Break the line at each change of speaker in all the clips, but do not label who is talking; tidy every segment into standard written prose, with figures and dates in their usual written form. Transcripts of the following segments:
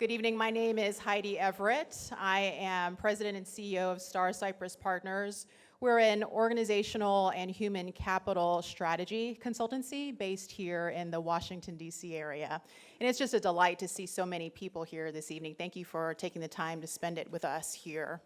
Good evening. My name is Heidi Everett. I am President and CEO of Star Cypress Partners. We're an organizational and human capital strategy consultancy based here in the Washington, D.C. area. And it's just a delight to see so many people here this evening. Thank you for taking the time to spend it with us here.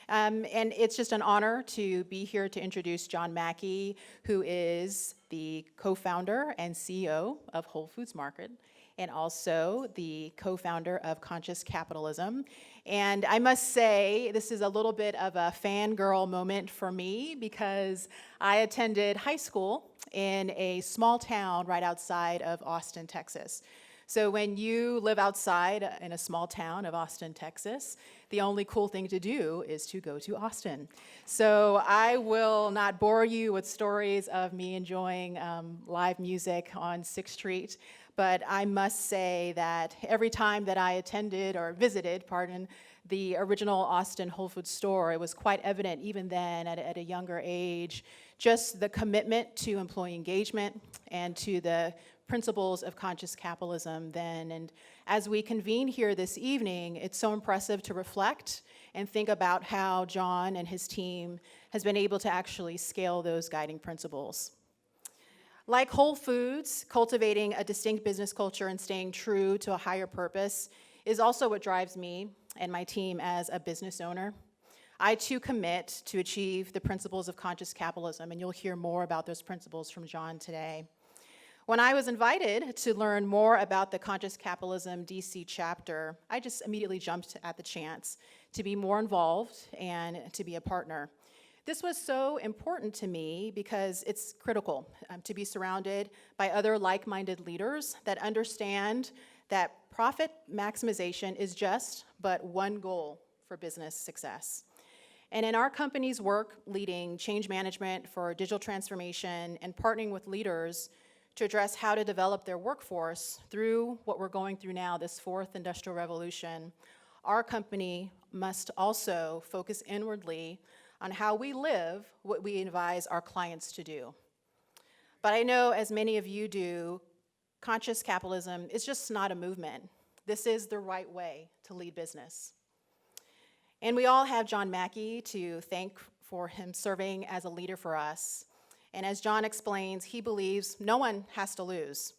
And it's just an honor to be here to introduce John Mackey, who is the co-founder and CEO of Whole Foods Market, and also the co-founder of Conscious Capitalism. And I must say, this is a little bit of a fangirl moment for me because I attended high school in a small town right outside of Austin, Texas. So when you live outside in a small town of Austin, Texas, the only cool thing to do is to go to Austin. So I will not bore you with stories of me enjoying live music on 6th Street, but I must say that every time that I attended or visited, the original Austin Whole Foods store, it was quite evident even then at a younger age, just the commitment to employee engagement and to the principles of conscious capitalism then. And as we convene here this evening, it's so impressive to reflect and think about how John and his team has been able to actually scale those guiding principles. Like Whole Foods, cultivating a distinct business culture and staying true to a higher purpose is also what drives me and my team as a business owner. I too commit to achieve the principles of conscious capitalism, and you'll hear more about those principles from John today. When I was invited to learn more about the Conscious Capitalism DC chapter, I just immediately jumped at the chance to be more involved and to be a partner. This was so important to me because it's critical to be surrounded by other like-minded leaders that understand that profit maximization is just but one goal for business success. And in our company's work leading change management for digital transformation and partnering with leaders to address how to develop their workforce through what we're going through now, this fourth industrial revolution, our company must also focus inwardly on how we live what we advise our clients to do. But I know, as many of you do, conscious capitalism is just not a movement. This is the right way to lead business. And we all have John Mackey to thank for him serving as a leader for us. And as John explains, he believes no one has to lose.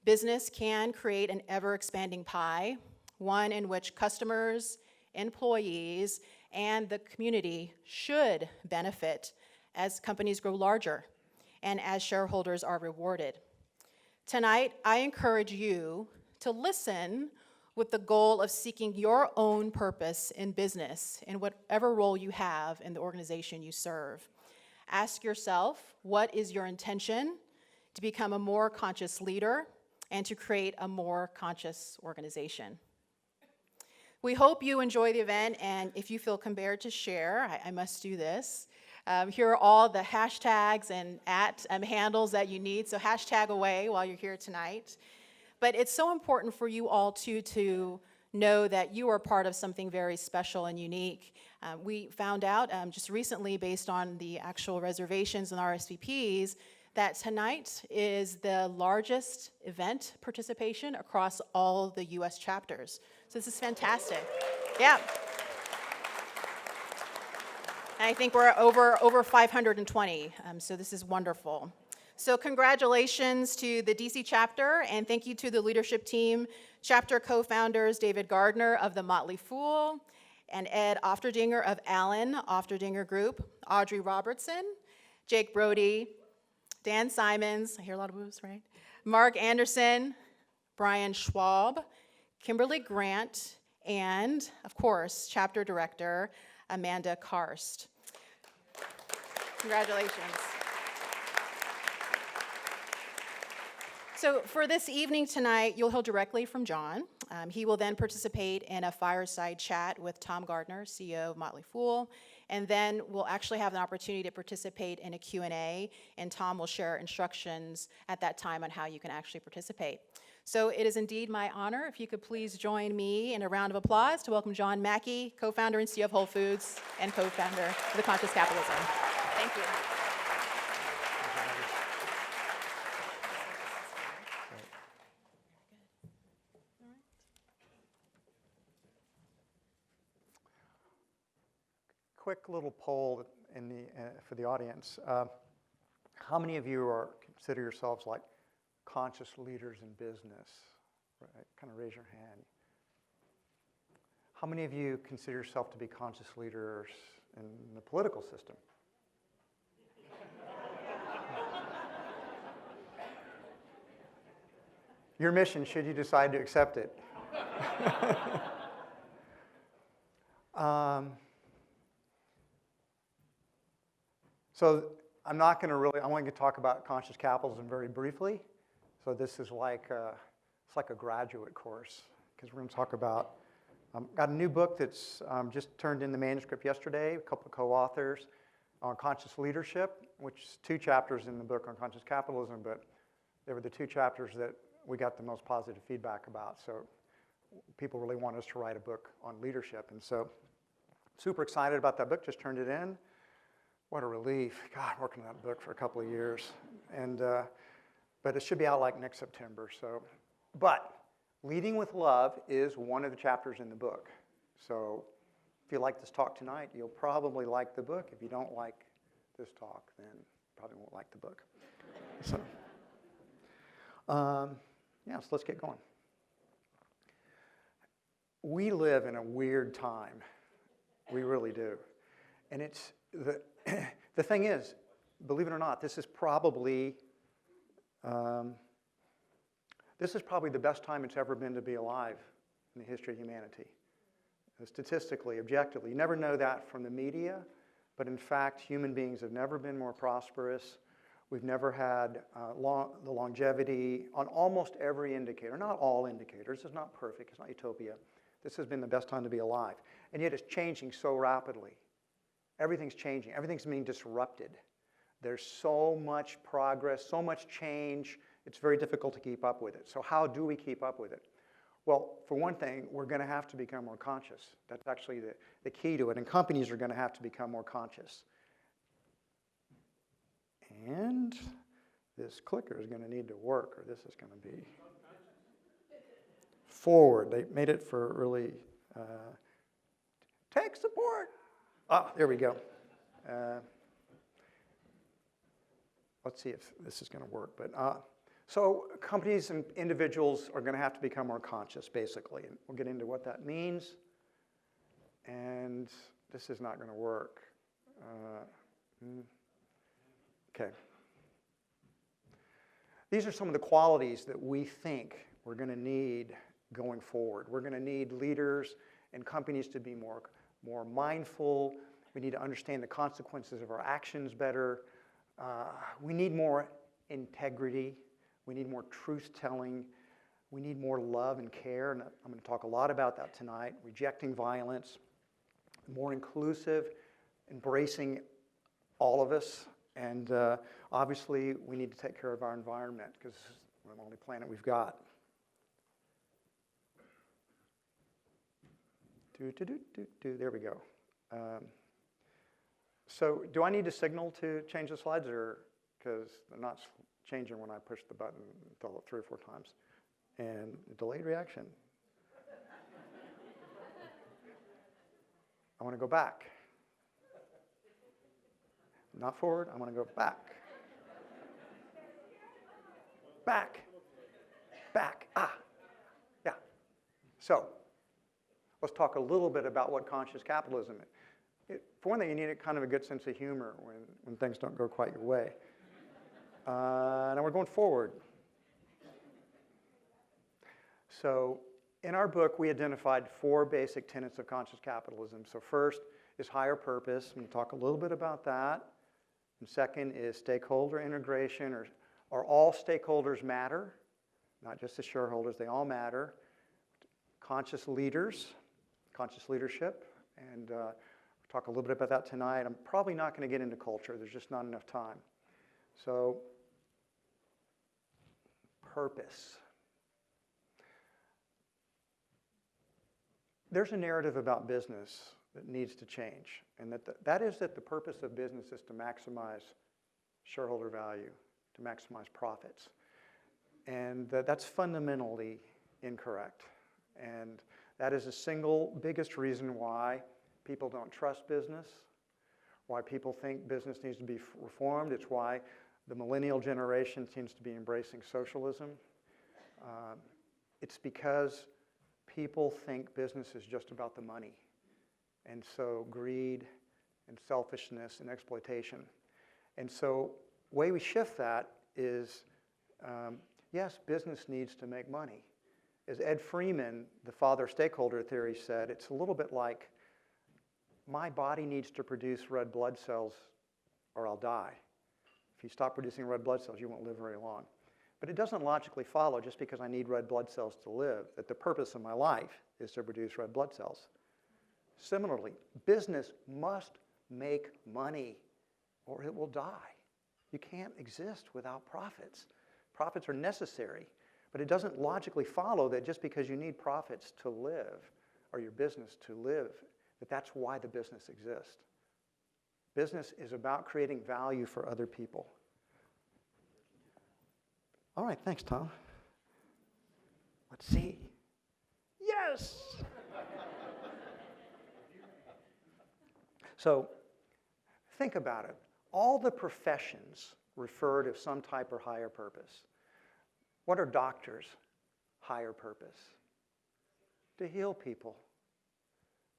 Business can create an ever-expanding pie, one in which customers, employees, and the community should benefit as companies grow larger and as shareholders are rewarded. Tonight, I encourage you to listen with the goal of seeking your own purpose in business in whatever role you have in the organization you serve. Ask yourself, what is your intention to become a more conscious leader and to create a more conscious organization? We hope you enjoy the event, and if you feel compelled to share, I must do this. Here are all the hashtags and handles that you need, so hashtag away while you're here tonight. But it's so important for you all to know that you are part of something very special and unique. We found out just recently, based on the actual reservations and RSVPs, that tonight is the largest event participation across all the U.S. chapters. So this is fantastic. Yeah. And I think we're over 520, so this is wonderful. So congratulations to the DC chapter, and thank you to the leadership team, chapter co-founders David Gardner of the Motley Fool, and Ed Ofterdinger of Allen Ofterdinger Group, Audrey Robertson, Jake Brody, Dan Simons, I hear a lot of moves, right? Mark Anderson, Brian Schwab, Kimberly Grant, and, of course, chapter director Amanda Karst. Congratulations. So for this evening tonight, you'll hear directly from John. He will then participate in a fireside chat with Tom Gardner, CEO of Motley Fool, and then we'll actually have an opportunity to participate in a Q&A, and Tom will share instructions at that time on how you can actually participate. So it is indeed my honor if you could please join me in a round of applause to welcome John Mackey, co-founder and CEO of Whole Foods and co-founder of the Conscious Capitalism. Thank you.
quick little poll for the audience. How many of you consider yourselves like conscious leaders in business? Right? Kind of raise your hand. How many of you consider yourself to be conscious leaders in the political system? Your mission, should you decide to accept it. So I'm not going to really, I want to talk about conscious capitalism very briefly. So this is like it's like a graduate course, because we're going to talk about, got a new book that's just turned in the manuscript yesterday, a couple of co-authors on conscious leadership, which is 2 chapters in the book on conscious capitalism, but they were the 2 chapters that we got the most positive feedback about. So people really want us to write a book on leadership. And so super excited about that book, just turned it in. What a relief. God, working on that book for a couple of years. And, but it should be out like next September. So, but Leading with Love is one of the chapters in the book. So if you like this talk tonight, you'll probably like the book. If you don't like this talk, then you probably won't like the book. So, yeah, so let's get going. We live in a weird time. We really do. And it's the thing is, believe it or not, this is probably the best time it's ever been to be alive in the history of humanity. Statistically, objectively. You never know that from the media, but in fact, human beings have never been more prosperous. We've never had the longevity on almost every indicator. Not all indicators. It's not perfect. It's not utopia. This has been the best time to be alive. And yet it's changing so rapidly. Everything's changing. Everything's being disrupted. There's so much progress, so much change. It's very difficult to keep up with it. So how do we keep up with it? Well, for one thing, we're going to have to become more conscious. That's actually the key to it. And companies are going to have to become more conscious. And this clicker is going to need to work, or this is going to be forward. They made it for really tech support. Ah, there we go. Let's see if this is going to work. But so companies and individuals are going to have to become more conscious, basically. And we'll get into what that means. And this is not going to work. Okay. These are some of the qualities that we think we're going to need going forward. We're going to need leaders and companies to be more mindful. We need to understand the consequences of our actions better. We need more integrity. We need more truth-telling. We need more love and care, and I'm going to talk a lot about that tonight. Rejecting violence, more inclusive, embracing all of us. And obviously, we need to take care of our environment because we're the only planet we've got. There we go. So do I need to signal to change the slides, or because they're not changing when I push the button 3 or 4 times? And delayed reaction. I want to go back. Not forward, I want to go back. Back. Back. Ah. Yeah. So, let's talk a little bit about what conscious capitalism is. For one thing, you need kind of a good sense of humor when things don't go quite your way. Now we're going forward. So, in our book, we identified 4 basic tenets of conscious capitalism. So first is higher purpose. I'm going to talk a little bit about that. And second is stakeholder integration, or all stakeholders matter, not just the shareholders, they all matter. Conscious leaders, conscious leadership, and we'll talk a little bit about that tonight. I'm probably not going to get into culture, there's just not enough time. So, purpose. There's a narrative about business that needs to change, and that is that the purpose of business is to maximize shareholder value, to maximize profits. And that's fundamentally incorrect. And that is the single biggest reason why people don't trust business, why people think business needs to be reformed. It's why the millennial generation seems to be embracing socialism. It's because people think business is just about the money. And so greed and selfishness and exploitation. And so the way we shift that is, yes, business needs to make money. As Ed Freeman, the father of stakeholder theory, said, it's a little bit like, my body needs to produce red blood cells or I'll die. If you stop producing red blood cells, you won't live very long. But it doesn't logically follow, just because I need red blood cells to live, that the purpose of my life is to produce red blood cells. Similarly, business must make money or it will die. You can't exist without profits. Profits are necessary, but it doesn't logically follow that just because you need profits to live, or your business to live, that that's why the business exists. Business is about creating value for other people. All right, thanks, Tom. Let's see. Yes! So, think about it. All the professions refer to some type or higher purpose. What are doctors' higher purpose? To heal people.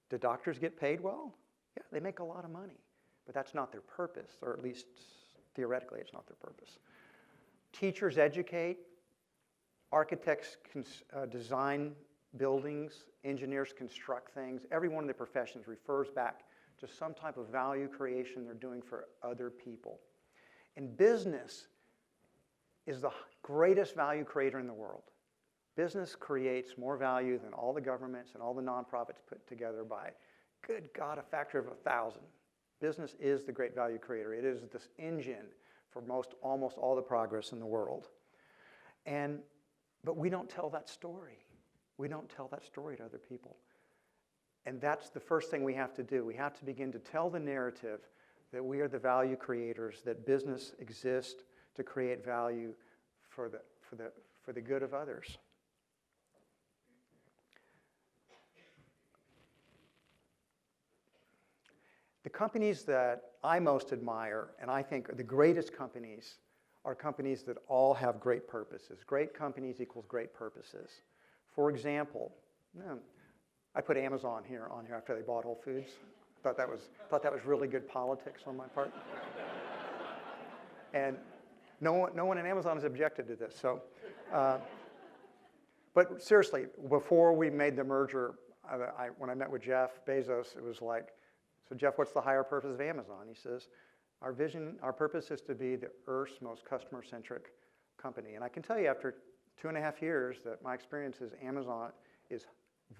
Do doctors get paid well? Yeah, they make a lot of money. But that's not their purpose, or at least theoretically it's not their purpose. Teachers educate. Architects design buildings. Engineers construct things. Every one of the professions refers back to some type of value creation they're doing for other people. And business is the greatest value creator in the world. Business creates more value than all the governments and all the nonprofits put together by, good God, a factor of 1,000. Business is the great value creator. It is this engine for almost all the progress in the world. But we don't tell that story. We don't tell that story to other people. And that's the first thing we have to do. We have to begin to tell the narrative that we are the value creators, that business exists to create value for the good of others. The companies that I most admire, and I think are the greatest companies, are companies that all have great purposes. Great companies equals great purposes. For example, I put Amazon on here after they bought Whole Foods. Thought that was really good politics on my part. And no one in Amazon has objected to this. So, but seriously, before we made the merger, when I met with Jeff Bezos, it was like, so Jeff, what's the higher purpose of Amazon? He says, our vision, our purpose is to be the Earth's most customer-centric company. And I can tell you after 2.5 years that my experience is Amazon is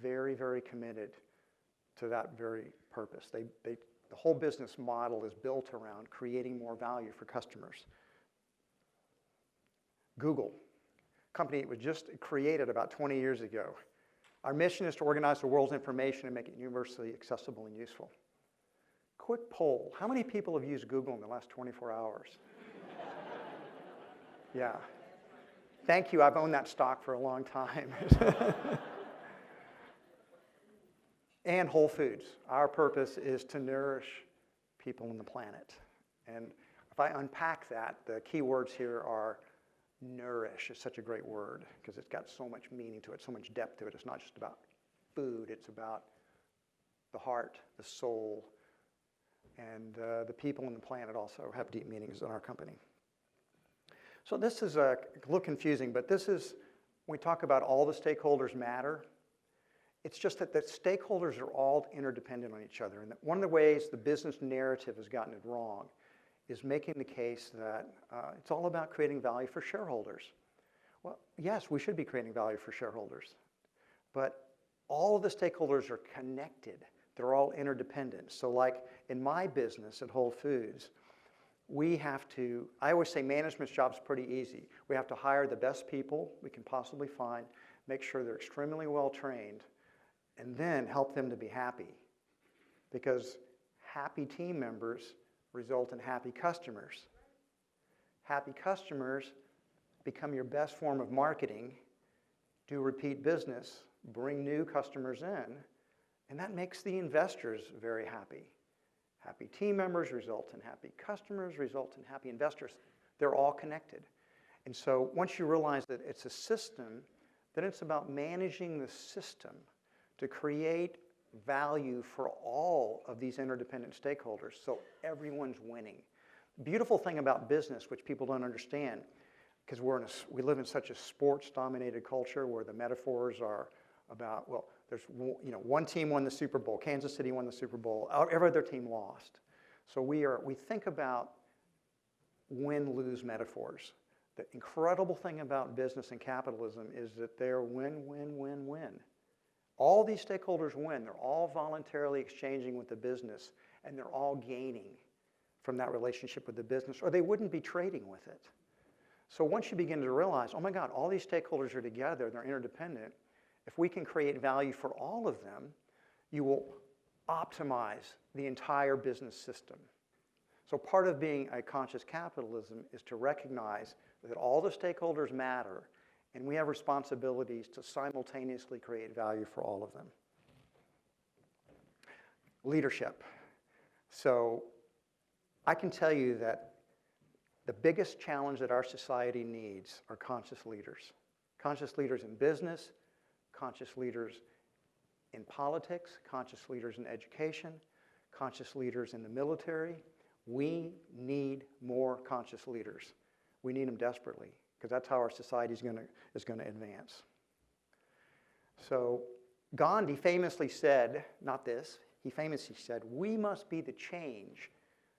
very, very committed to that very purpose. The whole business model is built around creating more value for customers. Google, a company that was just created about 20 years ago. Our mission is to organize the world's information and make it universally accessible and useful. Quick poll, how many people have used Google in the last 24 hours? Yeah. Thank you, I've owned that stock for a long time. And Whole Foods. Our purpose is to nourish people on the planet. And if I unpack that, the key words here are nourish. It's such a great word because it's got so much meaning to it, so much depth to it. It's not just about food, it's about the heart, the soul, and the people on the planet also have deep meanings in our company. So this is a little confusing, but this is, when we talk about all the stakeholders matter, it's just that the stakeholders are all interdependent on each other. And one of the ways the business narrative has gotten it wrong is making the case that it's all about creating value for shareholders. Well, yes, we should be creating value for shareholders, but all of the stakeholders are connected. They're all interdependent. So like in my business at Whole Foods, we have to, I always say management's job is pretty easy. We have to hire the best people we can possibly find, make sure they're extremely well trained, and then help them to be happy. Because happy team members result in happy customers. Happy customers become your best form of marketing, do repeat business, bring new customers in, and that makes the investors very happy. Happy team members result in happy customers, result in happy investors. They're all connected. And so once you realize that it's a system, then it's about managing the system to create value for all of these interdependent stakeholders so everyone's winning. The beautiful thing about business, which people don't understand, because we live in such a sports-dominated culture where the metaphors are about, well, there's one team won the Super Bowl, Kansas City won the Super Bowl, every other team lost. So we think about win-lose metaphors. The incredible thing about business and capitalism is that they're win, win, win, win. All these stakeholders win. They're all voluntarily exchanging with the business, and they're all gaining from that relationship with the business, or they wouldn't be trading with it. So once you begin to realize, oh my God, all these stakeholders are together, they're interdependent, if we can create value for all of them, you will optimize the entire business system. So part of being a conscious capitalism is to recognize that all the stakeholders matter, and we have responsibilities to simultaneously create value for all of them. Leadership. So I can tell you that the biggest challenge that our society needs are conscious leaders. Conscious leaders in business, conscious leaders in politics, conscious leaders in education, conscious leaders in the military. We need more conscious leaders. We need them desperately, because that's how our society is going to advance. So Gandhi famously said, not this, he famously said, we must be the change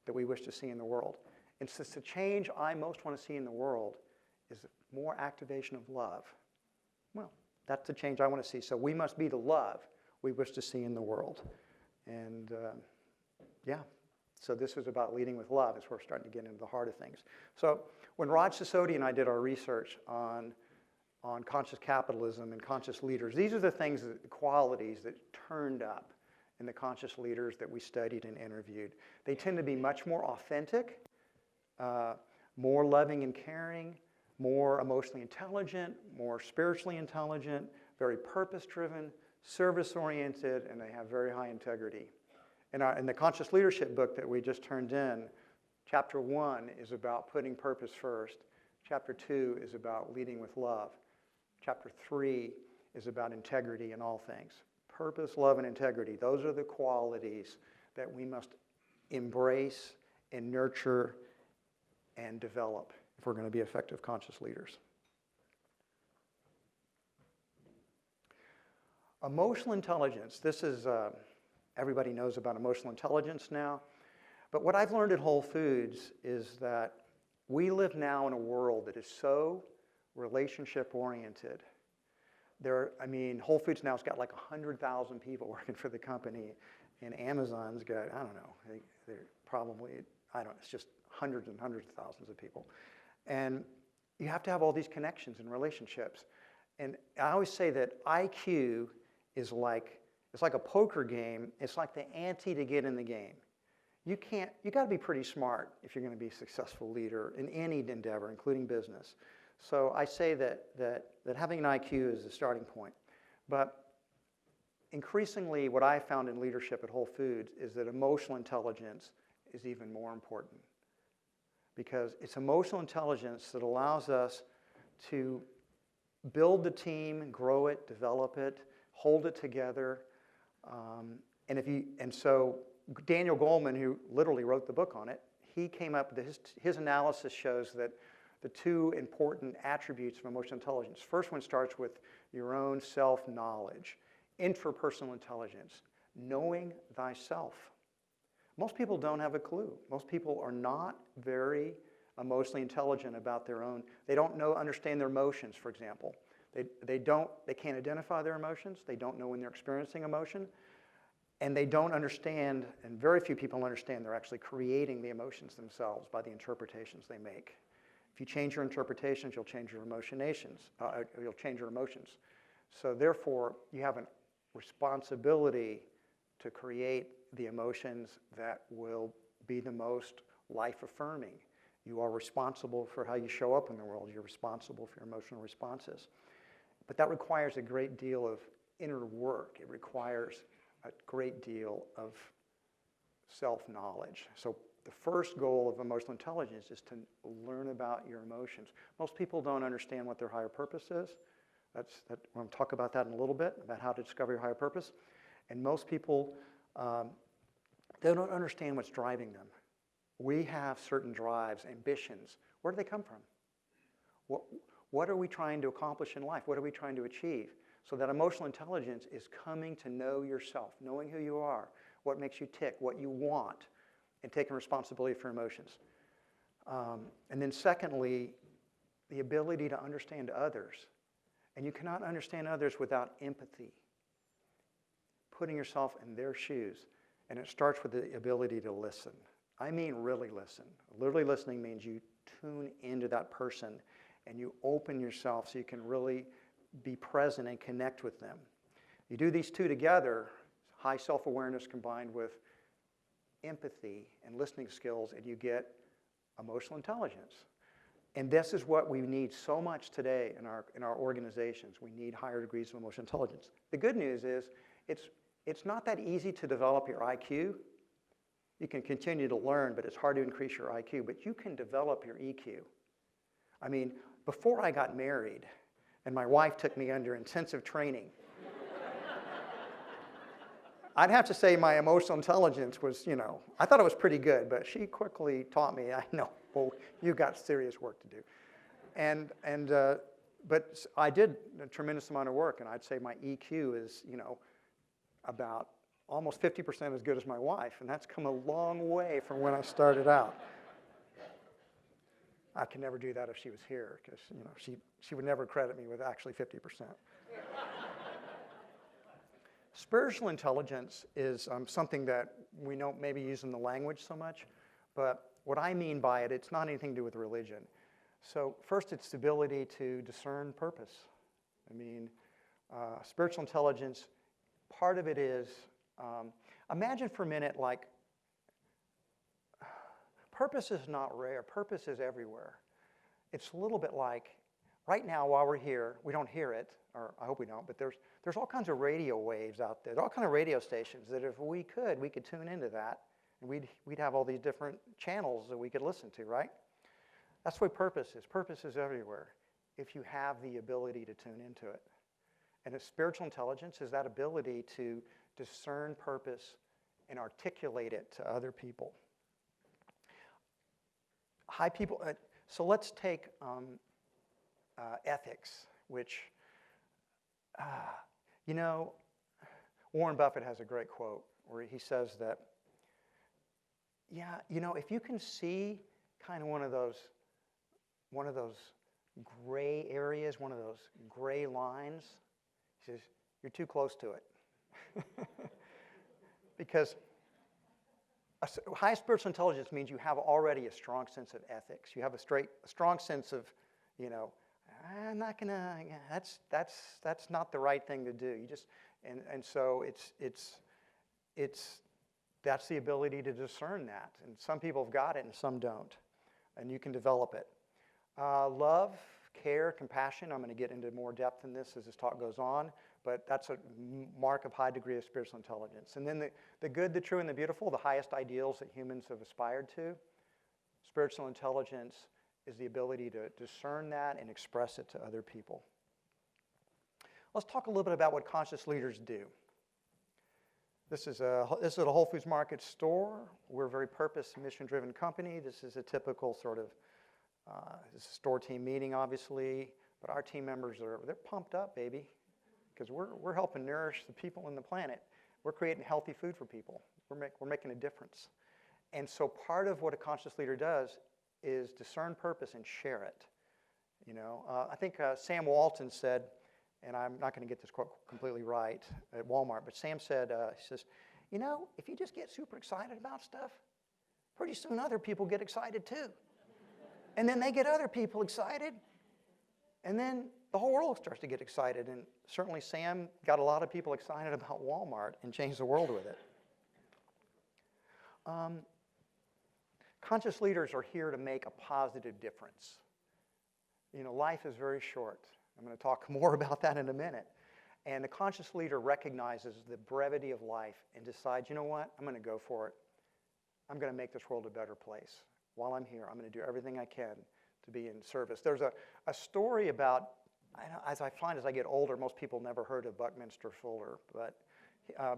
that we wish to see in the world. And since the change I most want to see in the world is more activation of love, well, that's the change I want to see. So we must be the love we wish to see in the world. And yeah, so this is about leading with love as we're starting to get into the heart of things. So when Raj Sisodi and I did our research on conscious capitalism and conscious leaders, these are the things, the qualities that turned up in the conscious leaders that we studied and interviewed. They tend to be much more authentic, more loving and caring, more emotionally intelligent, more spiritually intelligent, very purpose-driven, service-oriented, and they have very high integrity. In the Conscious Leadership book that we just turned in, Chapter 1 is about putting purpose first. Chapter 2 is about leading with love. Chapter 3 is about integrity in all things. Purpose, love, and integrity. Those are the qualities that we must embrace and nurture and develop if we're going to be effective conscious leaders. Emotional intelligence. This is, everybody knows about emotional intelligence now. But what I've learned at Whole Foods is that we live now in a world that is so relationship-oriented. Whole Foods now has got like 100,000 people working for the company, and Amazon's got, I don't know, they're probably, it's just hundreds and hundreds of thousands of people. And you have to have all these connections and relationships. And I always say that IQ is it's like a poker game. It's like the ante to get in the game. You got to be pretty smart if you're going to be a successful leader in any endeavor, including business. So I say that having an IQ is the starting point. But increasingly, what I found in leadership at Whole Foods is that emotional intelligence is even more important. Because it's emotional intelligence that allows us to build the team, grow it, develop it, hold it together. And so Daniel Goleman, who literally wrote the book on it, he came up with his analysis shows that the two important attributes of emotional intelligence. First one starts with your own self-knowledge, intrapersonal intelligence, knowing thyself. Most people don't have a clue. Most people are not very emotionally intelligent about their own. They don't understand their emotions, for example. They can't identify their emotions. They don't know when they're experiencing emotion. And they don't understand, and very few people understand, they're actually creating the emotions themselves by the interpretations they make. If you change your interpretations, you'll change your emotions. So therefore, you have a responsibility to create the emotions that will be the most life-affirming. You are responsible for how you show up in the world. You're responsible for your emotional responses. But that requires a great deal of inner work. It requires a great deal of self-knowledge. So the first goal of emotional intelligence is to learn about your emotions. Most people don't understand what their higher purpose is. We're going to talk about that in a little bit, about how to discover your higher purpose. And most people, they don't understand what's driving them. We have certain drives, ambitions. Where do they come from? What are we trying to accomplish in life? What are we trying to achieve? So that emotional intelligence is coming to know yourself, knowing who you are, what makes you tick, what you want, and taking responsibility for emotions. And then secondly, the ability to understand others. And you cannot understand others without empathy, putting yourself in their shoes. And it starts with the ability to listen. I mean really listen. Literally listening means you tune into that person and you open yourself so you can really be present and connect with them. You do these two together, high self-awareness combined with empathy and listening skills, and you get emotional intelligence. And this is what we need so much today in our organizations. We need higher degrees of emotional intelligence. The good news is it's not that easy to develop your IQ. You can continue to learn, but it's hard to increase your IQ. But you can develop your EQ. I mean, before I got married, and my wife took me under intensive training, I'd have to say my emotional intelligence was, I thought it was pretty good, but she quickly taught me, I know, well, you've got serious work to do. But I did a tremendous amount of work, and I'd say my EQ is, about almost 50% as good as my wife, and that's come a long way from when I started out. I could never do that if she was here, because she would never credit me with actually 50%. Spiritual intelligence is something that we don't maybe use in the language so much, but what I mean by it, it's not anything to do with religion. So first, it's the ability to discern purpose. I mean, spiritual intelligence, part of it is, imagine for a minute like, purpose is not rare, purpose is everywhere. It's a little bit like, right now while we're here, we don't hear it, or I hope we don't, but there's all kinds of radio waves out there. There are all kinds of radio stations that if we could tune into that, and we'd have all these different channels that we could listen to, right? That's the way purpose is. Purpose is everywhere if you have the ability to tune into it. And spiritual intelligence is that ability to discern purpose and articulate it to other people. So let's take ethics, which, Warren Buffett has a great quote where he says that, if you can see kind of one of those gray areas, one of those gray lines, he says, you're too close to it. Because high spiritual intelligence means you have already a strong sense of ethics. You have a strong sense of, I'm not gonna. That's not the right thing to do. You just and so that's the ability to discern that. And some people have got it, and some don't. And you can develop it. Love, care, compassion. I'm going to get into more depth in this as this talk goes on. But that's a mark of high degree of spiritual intelligence. And then the good, the true, and the beautiful, the highest ideals that humans have aspired to. Spiritual intelligence is the ability to discern that and express it to other people. Let's talk a little bit about what conscious leaders do. This is a Whole Foods Market store. We're a very purpose, mission-driven company. This is a typical sort of this is a store team meeting, obviously, but our team members they're pumped up, baby, because we're helping nourish the people on the planet. We're creating healthy food for people. We're making a difference. And so part of what a conscious leader does is discern purpose and share it. I think Sam Walton said, and I'm not going to get this quote completely right at Walmart, but Sam said, he says, if you just get super excited about stuff, pretty soon other people get excited too. And then they get other people excited, and then the whole world starts to get excited. And certainly Sam got a lot of people excited about Walmart and changed the world with it. Conscious leaders are here to make a positive difference. Life is very short. I'm going to talk more about that in a minute. And the conscious leader recognizes the brevity of life and decides, you know what, I'm going to go for it. I'm going to make this world a better place. While I'm here, I'm going to do everything I can to be in service. There's a story about, as I find as I get older, most people never heard of Buckminster Fuller, but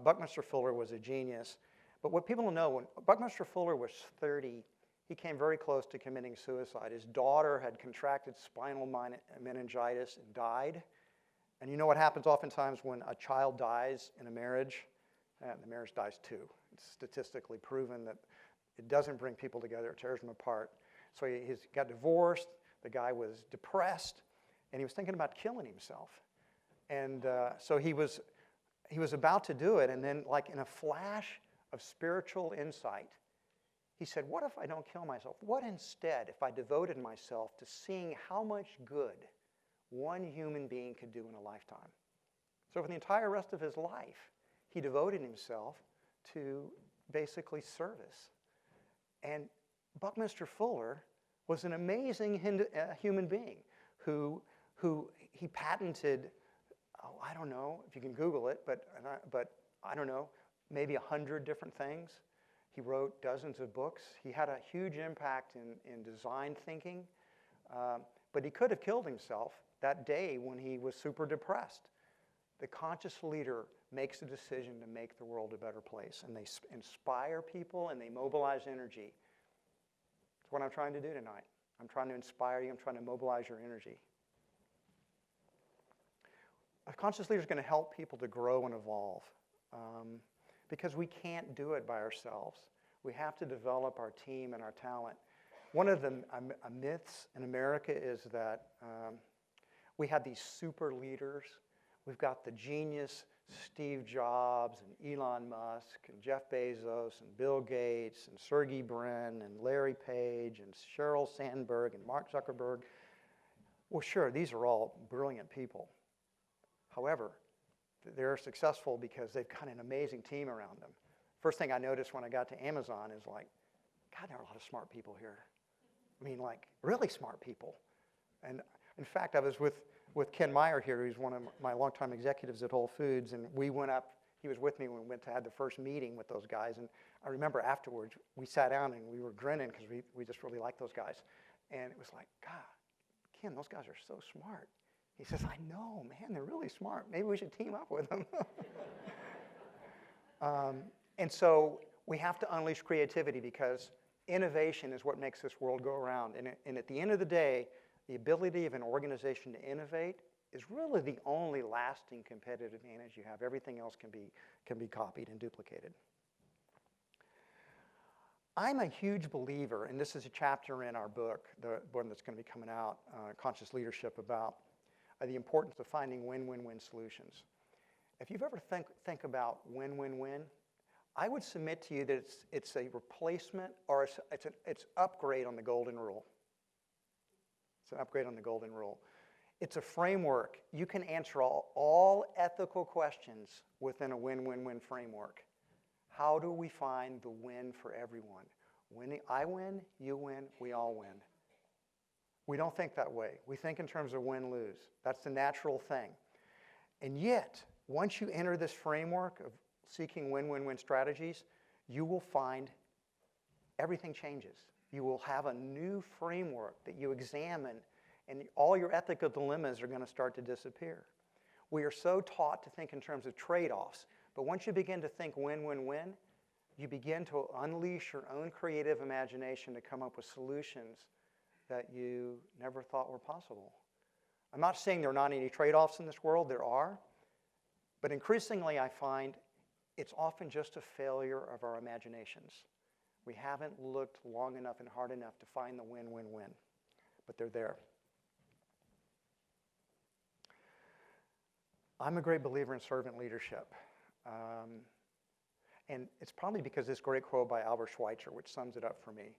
Buckminster Fuller was a genius. But what people don't know, when Buckminster Fuller was 30, he came very close to committing suicide. His daughter had contracted spinal meningitis and died. And you know what happens oftentimes when a child dies in a marriage? The marriage dies too. It's statistically proven that it doesn't bring people together, it tears them apart. So he got divorced, the guy was depressed, and he was thinking about killing himself. And so he was about to do it, and then like in a flash of spiritual insight, he said, what if I don't kill myself? What instead if I devoted myself to seeing how much good one human being could do in a lifetime? So for the entire rest of his life, he devoted himself to basically service. And Buckminster Fuller was an amazing human being who he patented, I don't know if you can Google it, but I don't know, maybe 100 different things. He wrote dozens of books. He had a huge impact in design thinking, but he could have killed himself that day when he was super depressed. The conscious leader makes a decision to make the world a better place, and they inspire people and they mobilize energy. That's what I'm trying to do tonight. I'm trying to inspire you. I'm trying to mobilize your energy. A conscious leader is going to help people to grow and evolve because we can't do it by ourselves. We have to develop our team and our talent. One of the myths in America is that we have these super leaders. We've got the genius Steve Jobs and Elon Musk and Jeff Bezos and Bill Gates and Sergey Brin and Larry Page and Sheryl Sandberg and Mark Zuckerberg. Well, sure, these are all brilliant people. However, they're successful because they've got an amazing team around them. First thing I noticed when I got to Amazon is like, God, there are a lot of smart people here. I mean, like, really smart people. And in fact, I was with Ken Meyer here, who's one of my longtime executives at Whole Foods, and we went up, he was with me when we went to have the first meeting with those guys, and I remember afterwards, we sat down and we were grinning because we just really liked those guys. And it was like, God, Ken, those guys are so smart. He says, I know, man, they're really smart. Maybe we should team up with them. And so we have to unleash creativity because innovation is what makes this world go around. And at the end of the day, the ability of an organization to innovate is really the only lasting competitive advantage you have. Everything else can be copied and duplicated. I'm a huge believer, and this is a chapter in our book, the one that's going to be coming out, Conscious Leadership, about the importance of finding win-win-win solutions. If you've ever think about win-win-win, I would submit to you that it's a replacement or it's upgrade on the golden rule. It's an upgrade on the golden rule. It's a framework. You can answer all ethical questions within a win-win-win framework. How do we find the win for everyone? When I win, you win, we all win. We don't think that way. We think in terms of win-lose. That's the natural thing. And yet, once you enter this framework of seeking win-win-win strategies, you will find everything changes. You will have a new framework that you examine, and all your ethical dilemmas are going to start to disappear. We are so taught to think in terms of trade-offs, but once you begin to think win-win-win, you begin to unleash your own creative imagination to come up with solutions that you never thought were possible. I'm not saying there are not any trade-offs in this world. There are. But increasingly, I find it's often just a failure of our imaginations. We haven't looked long enough and hard enough to find the win-win-win. But they're there. I'm a great believer in servant leadership. And it's probably because this great quote by Albert Schweitzer, which sums it up for me.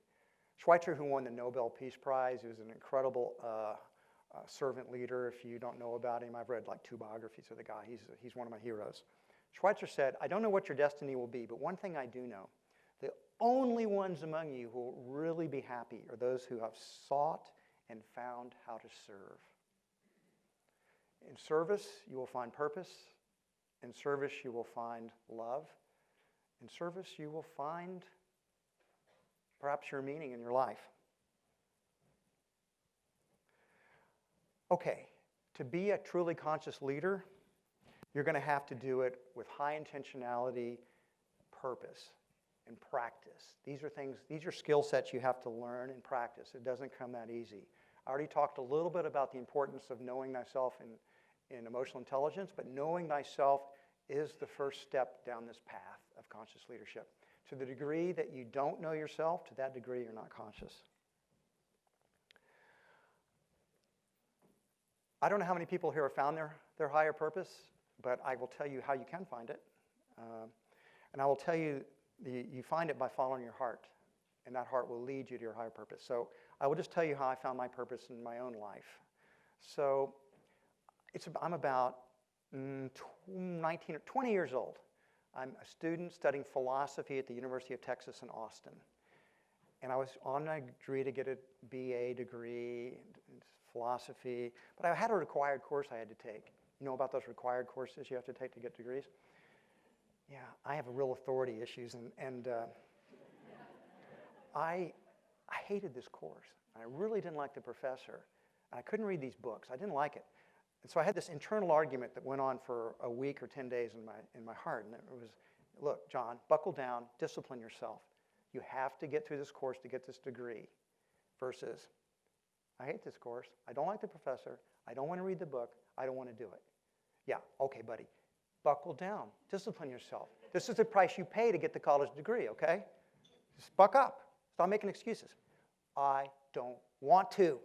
Schweitzer, who won the Nobel Peace Prize, he was an incredible servant leader. If you don't know about him, I've read like 2 biographies of the guy. He's one of my heroes. Schweitzer said, I don't know what your destiny will be, but one thing I do know, the only ones among you who will really be happy are those who have sought and found how to serve. In service, you will find purpose. In service, you will find love. In service, you will find perhaps your meaning in your life. Okay, to be a truly conscious leader, you're going to have to do it with high intentionality, purpose, and practice. These are skill sets you have to learn and practice. It doesn't come that easy. I already talked a little bit about the importance of knowing thyself in emotional intelligence, but knowing thyself is the first step down this path of conscious leadership. To the degree that you don't know yourself, to that degree you're not conscious. I don't know how many people here have found their higher purpose, but I will tell you how you can find it. And I will tell you, you find it by following your heart, and that heart will lead you to your higher purpose. So I will just tell you how I found my purpose in my own life. So I'm about 19 or 20 years old. I'm a student studying philosophy at the University of Texas in Austin. And I was on my degree to get a BA degree in philosophy, but I had a required course I had to take. You know about those required courses you have to take to get degrees? Yeah, I have real authority issues, and I hated this course. I really didn't like the professor. I couldn't read these books. I didn't like it. And so I had this internal argument that went on for a week or 10 days in my heart. And it was, look, John, buckle down, discipline yourself. You have to get through this course to get this degree. Versus, I hate this course. I don't like the professor. I don't want to read the book. I don't want to do it. Yeah, okay, buddy. Buckle down. Discipline yourself. This is the price you pay to get the college degree, okay? Just buck up. Stop making excuses. I don't want to.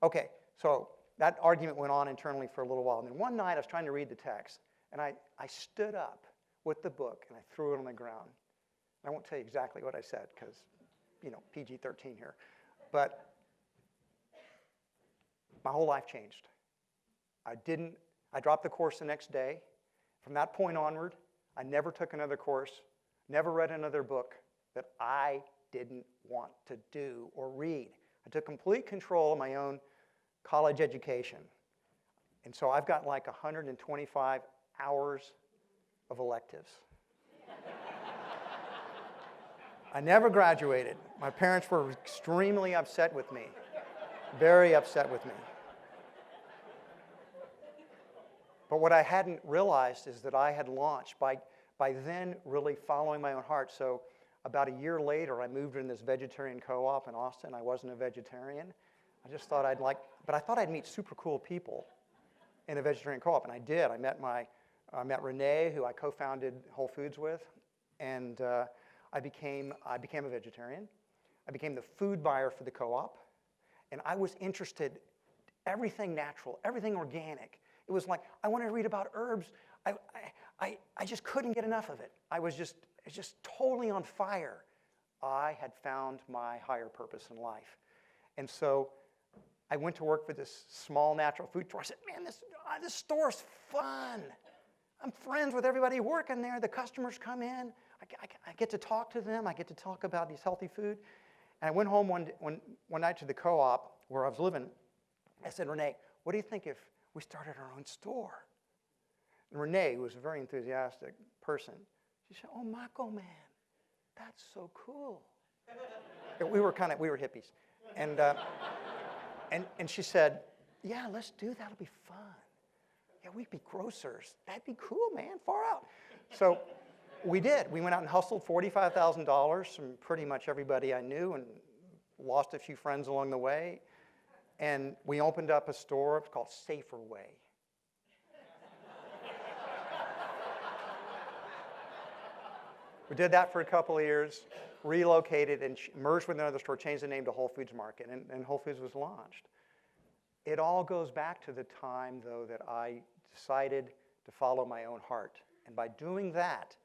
Okay, so that argument went on internally for a little while. And then one night I was trying to read the text, and I stood up with the book, and I threw it on the ground. I won't tell you exactly what I said because, PG-13 here. But my whole life changed. I dropped the course the next day. From that point onward, I never took another course, never read another book that I didn't want to do or read. I took complete control of my own college education. And so I've got like 125 hours of electives. I never graduated. My parents were extremely upset with me, very upset with me. But what I hadn't realized is that I had launched by then really following my own heart. So about a year later, I moved in this vegetarian co-op in Austin. I wasn't a vegetarian. I just thought but I thought I'd meet super cool people in a vegetarian co-op, and I did. I met Renee, who I co-founded Whole Foods with, and I became a vegetarian. I became the food buyer for the co-op, and I was interested everything natural, everything organic. It was like I wanted to read about herbs. I just couldn't get enough of it. I was just totally on fire. I had found my higher purpose in life, and so I went to work for this small natural food store. I said, man, this store's fun. I'm friends with everybody working there. The customers come in. I get to talk to them. I get to talk about these healthy food. And I went home one night to the co-op where I was living. I said, Renee, what do you think if we started our own store? And Renee, who was a very enthusiastic person, she said, oh, Mackey, man, that's so cool. we were hippies. And she said, yeah, let's do that. It'll be fun. Yeah, we'd be grocers. That'd be cool, man, far out. So we did. We went out and hustled $45,000 from pretty much everybody I knew and lost a few friends along the way. And we opened up a store. It's called Safer Way. We did that for a couple of years, relocated and merged with another store, changed the name to Whole Foods Market, and Whole Foods was launched. It all goes back to the time, though, that I decided to follow my own heart. And by doing that,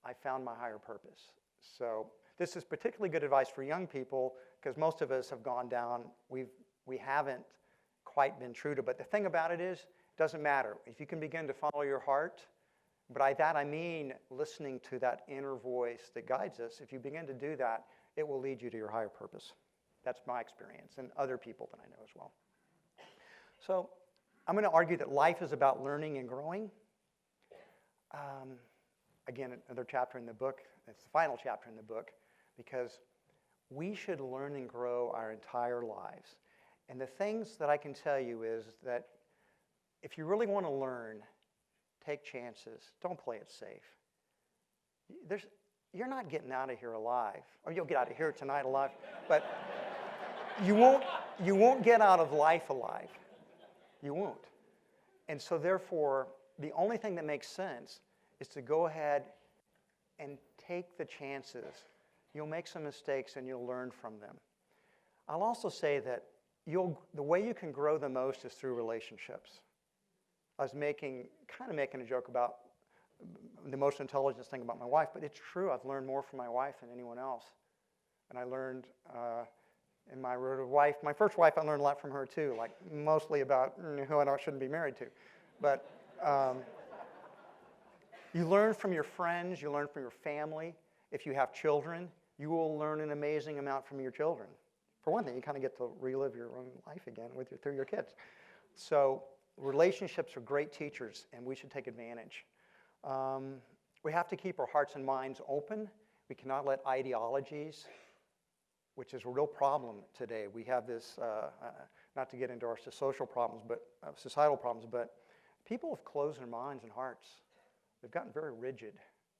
I found my higher purpose. So this is particularly good advice for young people because most of us have gone down, we haven't quite been true to, but the thing about it is, it doesn't matter. If you can begin to follow your heart, but by that I mean listening to that inner voice that guides us. If you begin to do that, it will lead you to your higher purpose. That's my experience and other people that I know as well. So I'm going to argue that life is about learning and growing. Again, another chapter in the book. It's the final chapter in the book because we should learn and grow our entire lives. And the things that I can tell you is that if you really want to learn, take chances. Don't play it safe. You're not getting out of here alive. Or you'll get out of here tonight alive. But you won't get out of life alive. You won't. And so therefore, the only thing that makes sense is to go ahead and take the chances. You'll make some mistakes and you'll learn from them. I'll also say that the way you can grow the most is through relationships. I was kind of making a joke about the emotional intelligence thing about my wife, but it's true. I've learned more from my wife than anyone else. And I learned in my first wife, I learned a lot from her too, like mostly about who I shouldn't be married to. But you learn from your friends, you learn from your family. If you have children, you will learn an amazing amount from your children. For one thing, you kind of get to relive your own life again through your kids. So relationships are great teachers, and we should take advantage. We have to keep our hearts and minds open. We cannot let ideologies, which is a real problem today. We have this, not to get into our social problems, but societal problems, but people have closed their minds and hearts. They've gotten very rigid.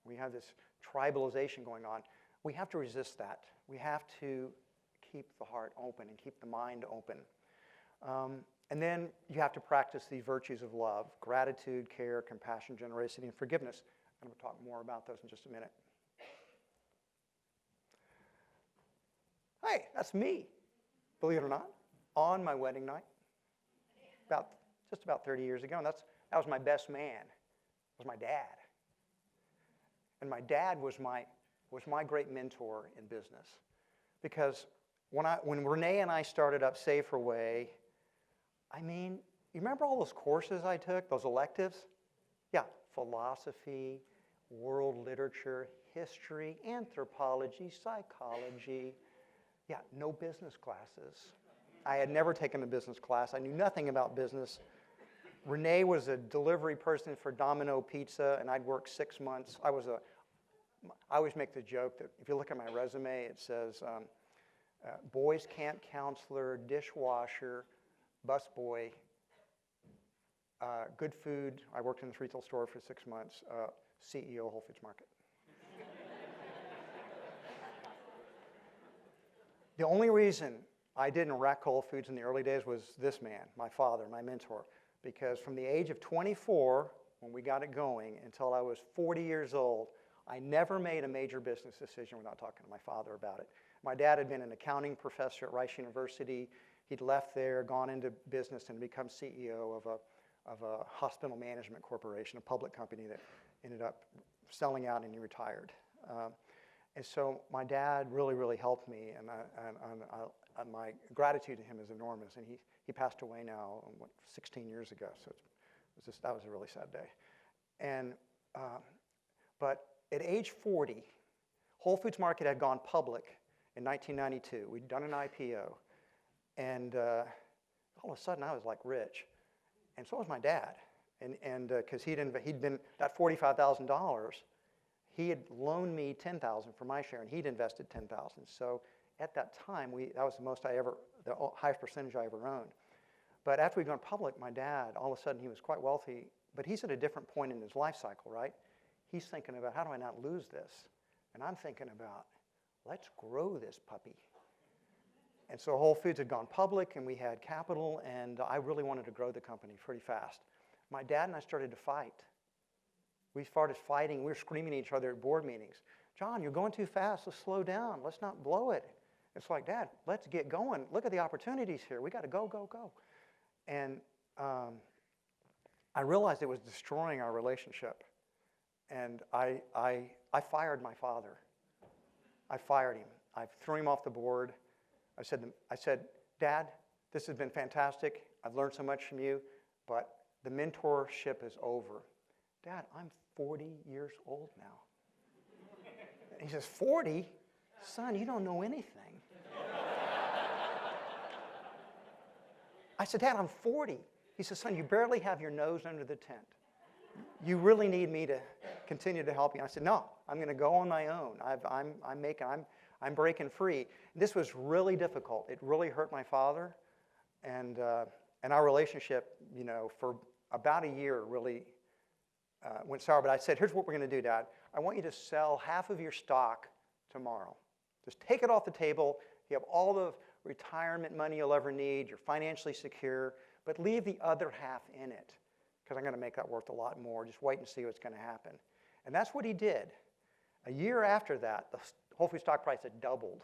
We have this tribalization going on. We have to resist that. We have to keep the heart open and keep the mind open. And then you have to practice the virtues of love: gratitude, care, compassion, generosity, and forgiveness. I'm going to talk more about those in just a minute. Hey, that's me, believe it or not, on my wedding night, just about 30 years ago. And that was my best man, was my dad. And my dad was my great mentor in business. Because when Renee and I started up Saferway, you remember all those courses I took, those electives? Yeah, philosophy, world literature, history, anthropology, psychology. Yeah, no business classes. I had never taken a business class. I knew nothing about business. Renee was a delivery person for Domino Pizza, and I'd worked 6 months. I always make the joke that if you look at my resume, it says boys camp counselor, dishwasher, busboy, good food. I worked in the retail store for 6 months, CEO Whole Foods Market. The only reason I didn't wreck Whole Foods in the early days was this man, my father, my mentor. Because from the age of 24, when we got it going, until I was 40 years old, I never made a major business decision without talking to my father about it. My dad had been an accounting professor at Rice University. He'd left there, gone into business, and become CEO of a hospital management corporation, a public company that ended up selling out, and he retired. And so my dad really, really helped me, and my gratitude to him is enormous. And he passed away now, 16 years ago, so that was a really sad day. But at age 40, Whole Foods Market had gone public in 1992. We'd done an IPO, and all of a sudden I was like rich, and so was my dad. And because he'd been that $45,000. He had loaned me $10,000 for my share, and he'd invested $10,000. So at that time, that was the highest percentage I ever owned. But after we'd gone public, my dad, all of a sudden, he was quite wealthy, but he's at a different point in his life cycle, right? He's thinking about, how do I not lose this? And I'm thinking about, let's grow this puppy. And so Whole Foods had gone public, and we had capital, and I really wanted to grow the company pretty fast. My dad and I started to fight. We started fighting. We were screaming at each other at board meetings. John, you're going too fast. Let's slow down. Let's not blow it. It's like, Dad, let's get going. Look at the opportunities here. We got to go, go, go. And I realized it was destroying our relationship. And I fired my father. I fired him. I threw him off the board. I said, Dad, this has been fantastic. I've learned so much from you, but the mentorship is over. Dad, I'm 40 years old now. He says, 40? Son, you don't know anything. I said, Dad, I'm 40. He says, son, you barely have your nose under the tent. You really need me to continue to help you. I said, no, I'm going to go on my own. I'm breaking free. This was really difficult. It really hurt my father, and our relationship, for about a year really went sour. But I said, here's what we're going to do, Dad. I want you to sell half of your stock tomorrow. Just take it off the table. You have all the retirement money you'll ever need. You're financially secure, but leave the other half in it, because I'm going to make that worth a lot more. Just wait and see what's going to happen. And that's what he did. A year after that, the Whole Foods stock price had doubled.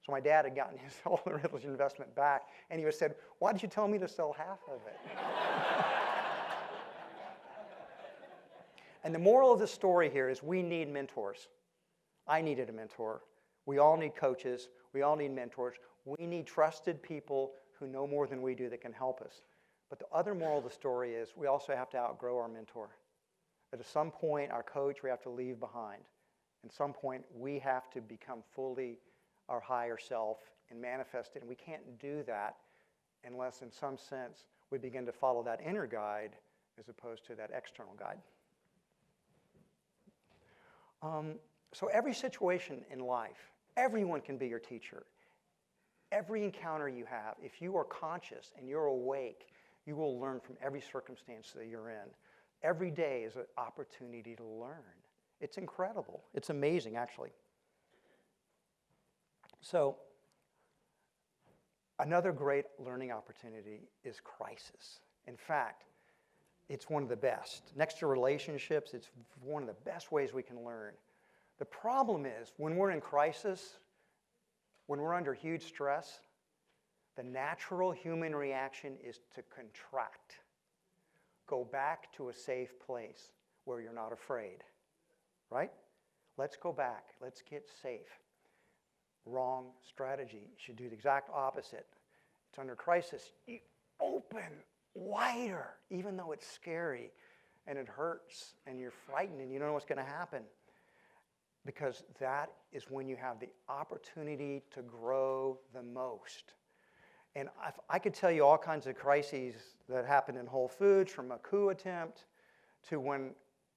So my dad had gotten his whole investment back, and he said, why did you tell me to sell half of it? And the moral of the story here is we need mentors. I needed a mentor. We all need coaches. We all need mentors. We need trusted people who know more than we do that can help us. But the other moral of the story is we also have to outgrow our mentor. At some point, our coach we have to leave behind. At some point, we have to become fully our higher self and manifest it. And we can't do that unless, in some sense, we begin to follow that inner guide as opposed to that external guide. So every situation in life, everyone can be your teacher. Every encounter you have, if you are conscious and you're awake, you will learn from every circumstance that you're in. Every day is an opportunity to learn. It's incredible. It's amazing, actually. So another great learning opportunity is crisis. In fact, it's one of the best. Next to relationships, it's one of the best ways we can learn. The problem is, when we're in crisis, when we're under huge stress, the natural human reaction is to contract. Go back to a safe place where you're not afraid, right? Let's go back. Let's get safe. Wrong strategy. You should do the exact opposite. It's under crisis. You open wider, even though it's scary and it hurts and you're frightened and you don't know what's going to happen. Because that is when you have the opportunity to grow the most. And I could tell you all kinds of crises that happened in Whole Foods, from a coup attempt to when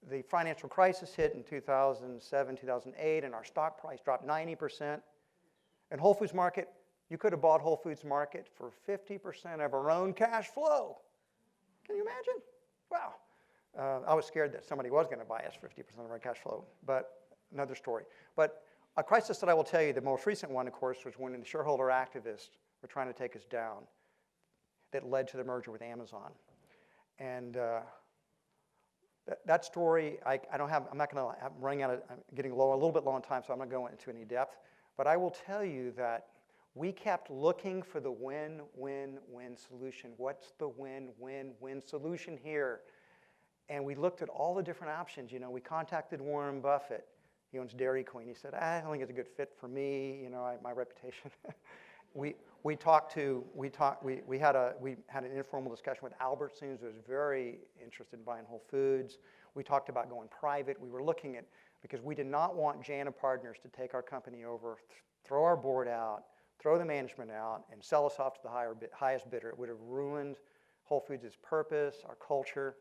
the financial crisis hit in 2007, 2008, and our stock price dropped 90%. And Whole Foods Market, you could have bought Whole Foods Market for 50% of our own cash flow. Can you imagine? Wow. I was scared that somebody was going to buy us 50% of our cash flow, but another story. But a crisis that I will tell you, the most recent one, of course, was when the shareholder activists were trying to take us down. That led to the merger with Amazon. And that story, I'm getting low, a little bit low on time, so I'm not going into any depth. But I will tell you that we kept looking for the win-win-win solution. What's the win-win-win solution here? And we looked at all the different options. We contacted Warren Buffett. He owns Dairy Queen. He said, I don't think it's a good fit for me, my reputation. We had an informal discussion with Albertsons, who was very interested in buying Whole Foods. We talked about going private. We were looking at, because we did not want Jana Partners to take our company over, throw our board out, throw the management out, and sell us off to the highest bidder. It would have ruined Whole Foods' purpose, our culture.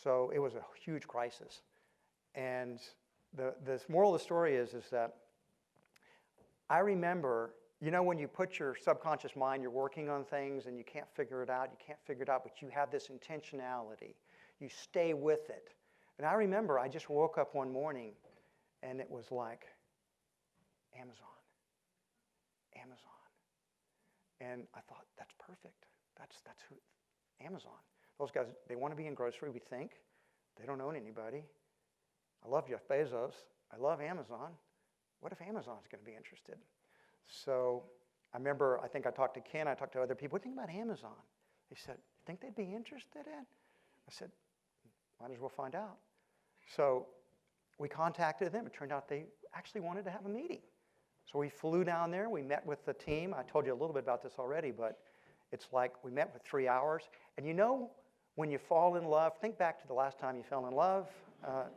So it was a huge crisis. And the moral of the story is that I remember, when you put your subconscious mind, you're working on things and you can't figure it out, but you have this intentionality. You stay with it. And I remember I just woke up one morning and it was like, Amazon. And I thought, that's perfect. That's who, Amazon. Those guys, they want to be in grocery, we think. They don't own anybody. I love Jeff Bezos. I love Amazon. What if Amazon's going to be interested? So I remember, I think I talked to Ken, I talked to other people. What do you think about Amazon? They said, think they'd be interested in? I said, might as well find out. So we contacted them. It turned out they actually wanted to have a meeting. So we flew down there. We met with the team. I told you a little bit about this already, but it's like we met for 3 hours. And when you fall in love, think back to the last time you fell in love.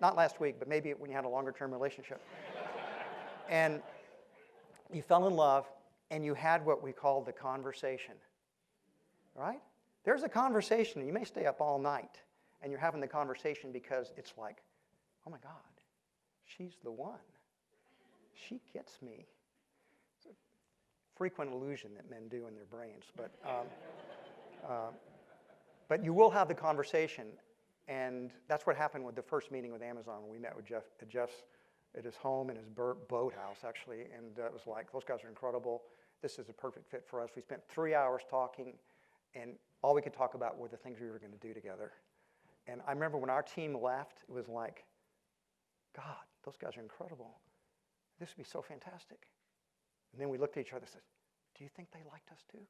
Not last week, but maybe when you had a longer-term relationship. And you fell in love, and you had what we call the conversation, right? There's a conversation. You may stay up all night, and you're having the conversation because it's like, oh, my God, she's the one. She gets me. frequent illusion that men do in their brains. But you will have the conversation, and that's what happened with the first meeting with Amazon. We met with Jeff at his home in his boathouse, actually, and it was like, those guys are incredible. This is a perfect fit for us. We spent 3 hours talking, and all we could talk about were the things we were going to do together. And I remember when our team left, it was like, God, those guys are incredible. This would be so fantastic. And then we looked at each other and said, do you think they liked us too?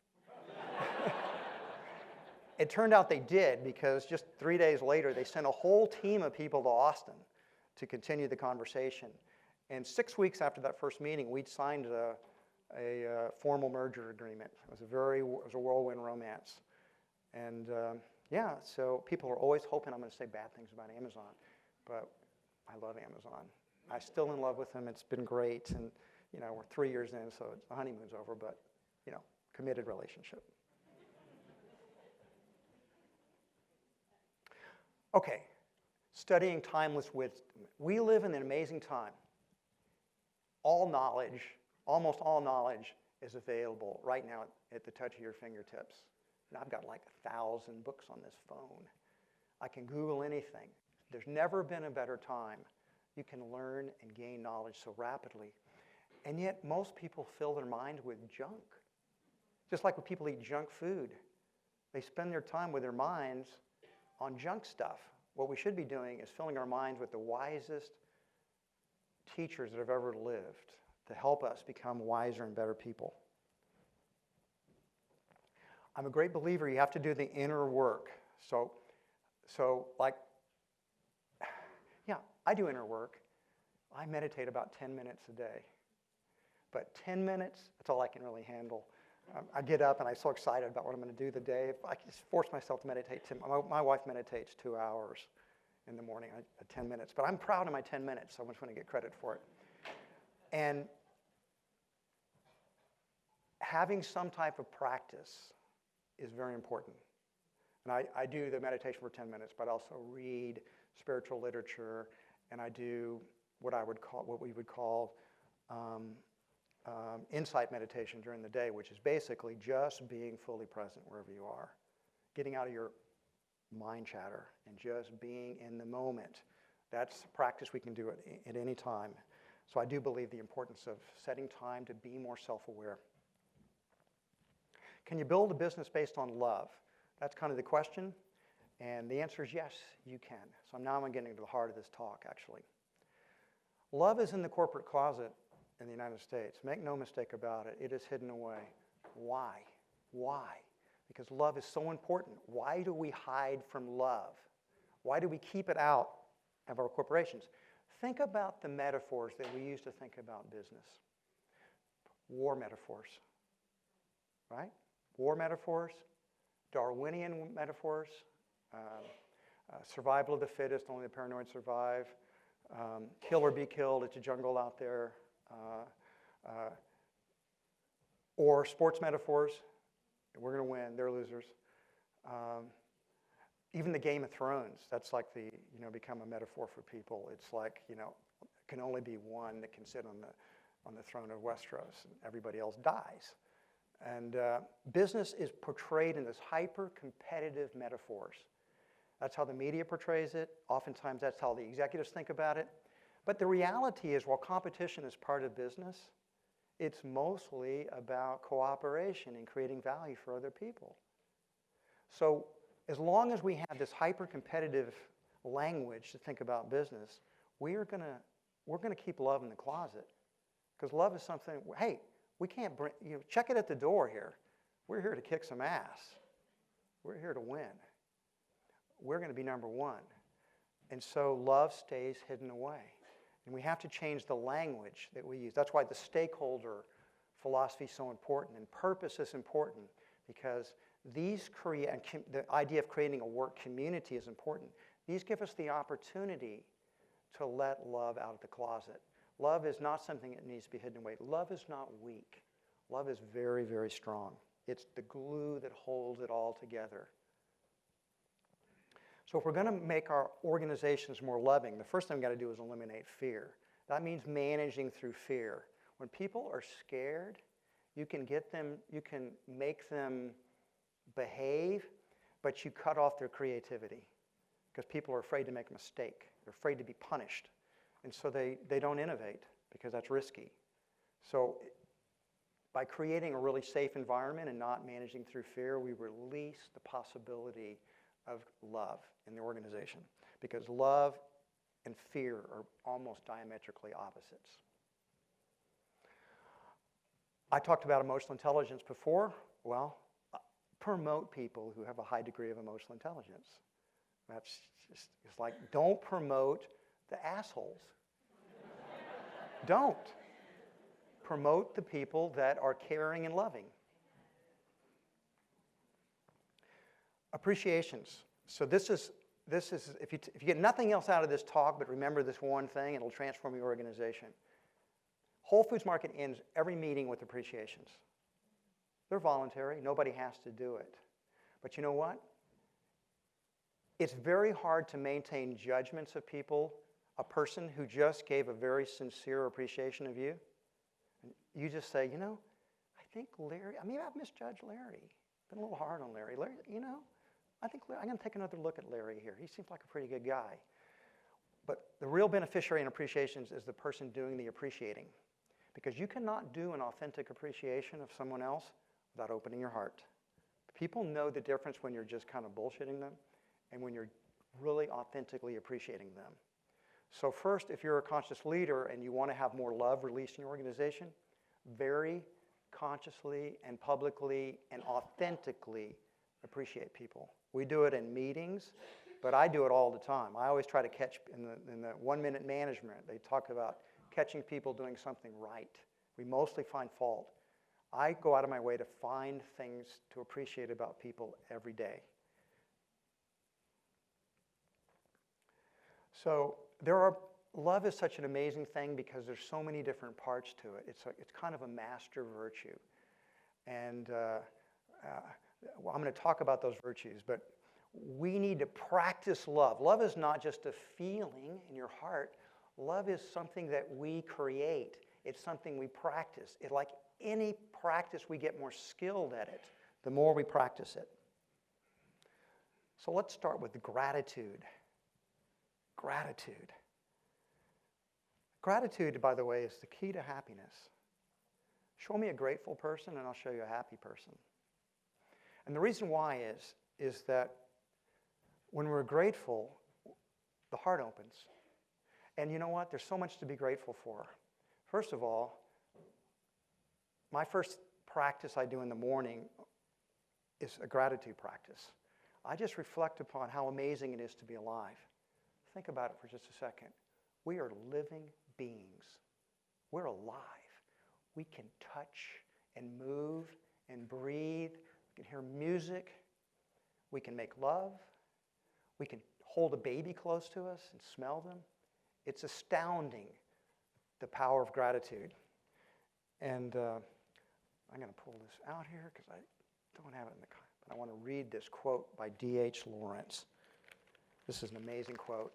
It turned out they did, because just 3 days later, they sent a whole team of people to Austin to continue the conversation. And 6 weeks after that first meeting, we'd signed a formal merger agreement. It was a whirlwind romance. And yeah, so people are always hoping I'm going to say bad things about Amazon, but I love Amazon. I'm still in love with them. It's been great, and we're 3 years in, so the honeymoon's over, but committed relationship. Okay, studying timeless wisdom. We live in an amazing time. All knowledge, almost all knowledge, is available right now at the touch of your fingertips. And I've got like 1,000 books on this phone. I can Google anything. There's never been a better time. You can learn and gain knowledge so rapidly. And yet most people fill their mind with junk. Just like when people eat junk food. They spend their time with their minds on junk stuff. What we should be doing is filling our minds with the wisest teachers that have ever lived to help us become wiser and better people. I'm a great believer you have to do the inner work. So like, yeah, I do inner work. I meditate about 10 minutes a day. But 10 minutes, that's all I can really handle. I get up and I'm so excited about what I'm going to do the day. If I can just force myself to meditate. My wife meditates 2 hours in the morning, 10 minutes. But I'm proud of my 10 minutes, so I just want to get credit for it. And having some type of practice is very important. And I do the meditation for 10 minutes, but I also read spiritual literature, and I do what we would call insight meditation during the day, which is basically just being fully present wherever you are, getting out of your mind chatter and just being in the moment. That's a practice we can do at any time. So I do believe the importance of setting time to be more self-aware. Can you build a business based on love? That's kind of the question, and the answer is yes, you can. So now I'm getting to the heart of this talk, actually. Love is in the corporate closet in the United States. Make no mistake about it. It is hidden away. Why? Why? Because love is so important. Why do we hide from love? Why do we keep it out of our corporations? Think about the metaphors that we use to think about business. War metaphors, right? War metaphors, Darwinian metaphors, survival of the fittest, only the paranoid survive, kill or be killed, it's a jungle out there, or sports metaphors, we're going to win, they're losers. Even the Game of Thrones, that's like become a metaphor for people. It's like, can only be one that can sit on the throne of Westeros, and everybody else dies. And business is portrayed in this hyper-competitive metaphors. That's how the media portrays it. Oftentimes, that's how the executives think about it. But the reality is, while competition is part of business, it's mostly about cooperation and creating value for other people. So as long as we have this hyper-competitive language to think about business, we're going to keep love in the closet. Because love is something, hey, we can't bring, check it at the door here. We're here to kick some ass. We're here to win. We're going to be number one. And so love stays hidden away. And we have to change the language that we use. That's why the stakeholder philosophy is so important, and purpose is important, because the idea of creating a work community is important. These give us the opportunity to let love out of the closet. Love is not something that needs to be hidden away. Love is not weak. Love is very, very strong. It's the glue that holds it all together. So if we're going to make our organizations more loving, the first thing we've got to do is eliminate fear. That means managing through fear. When people are scared, You can get them, you can make them behave, but you cut off their creativity because people are afraid to make a mistake. They're afraid to be punished. And so they don't innovate because that's risky. So by creating a really safe environment and not managing through fear, we release the possibility of love in the organization, because love and fear are almost diametrically opposites. I talked about emotional intelligence before. Well, promote people who have a high degree of emotional intelligence. That's just, it's like, don't promote the assholes. Don't. Promote the people that are caring and loving. Appreciations. So this is if you get nothing else out of this talk, but remember this one thing, it'll transform your organization. Whole Foods Market ends every meeting with appreciations. They're voluntary. Nobody has to do it. But you know what? It's very hard to maintain judgments of people. A person who just gave a very sincere appreciation of you, you just say, you know, I think Larry, maybe I've misjudged Larry. Been a little hard on Larry. Larry, you know, I think I'm going to take another look at Larry here. He seems like a pretty good guy. But the real beneficiary in appreciations is the person doing the appreciating. Because you cannot do an authentic appreciation of someone else without opening your heart. People know the difference when you're just kind of bullshitting them and when you're really authentically appreciating them. So first, if you're a conscious leader and you want to have more love released in your organization, very consciously and publicly and authentically appreciate people. We do it in meetings, but I do it all the time. I always try to catch, in the 1-minute management, they talk about catching people doing something right. We mostly find fault. I go out of my way to find things to appreciate about people every day. So love is such an amazing thing because there's so many different parts to it. It's kind of a master virtue. And well, I'm going to talk about those virtues, but we need to practice love. Love is not just a feeling in your heart. Love is something that we create. It's something we practice. Like any practice, we get more skilled at it the more we practice it. So let's start with gratitude. Gratitude. Gratitude, by the way, is the key to happiness. Show me a grateful person and I'll show you a happy person. And the reason why is that when we're grateful, the heart opens. And you know what? There's so much to be grateful for. First of all, my first practice I do in the morning is a gratitude practice. I just reflect upon how amazing it is to be alive. Think about it for just a second. We are living beings. We're alive. We can touch and move and breathe. We can hear music. We can make love. We can hold a baby close to us and smell them. It's astounding, the power of gratitude. And I'm going to pull this out here because I don't have it in the car. But I want to read this quote by D.H. Lawrence. This is an amazing quote.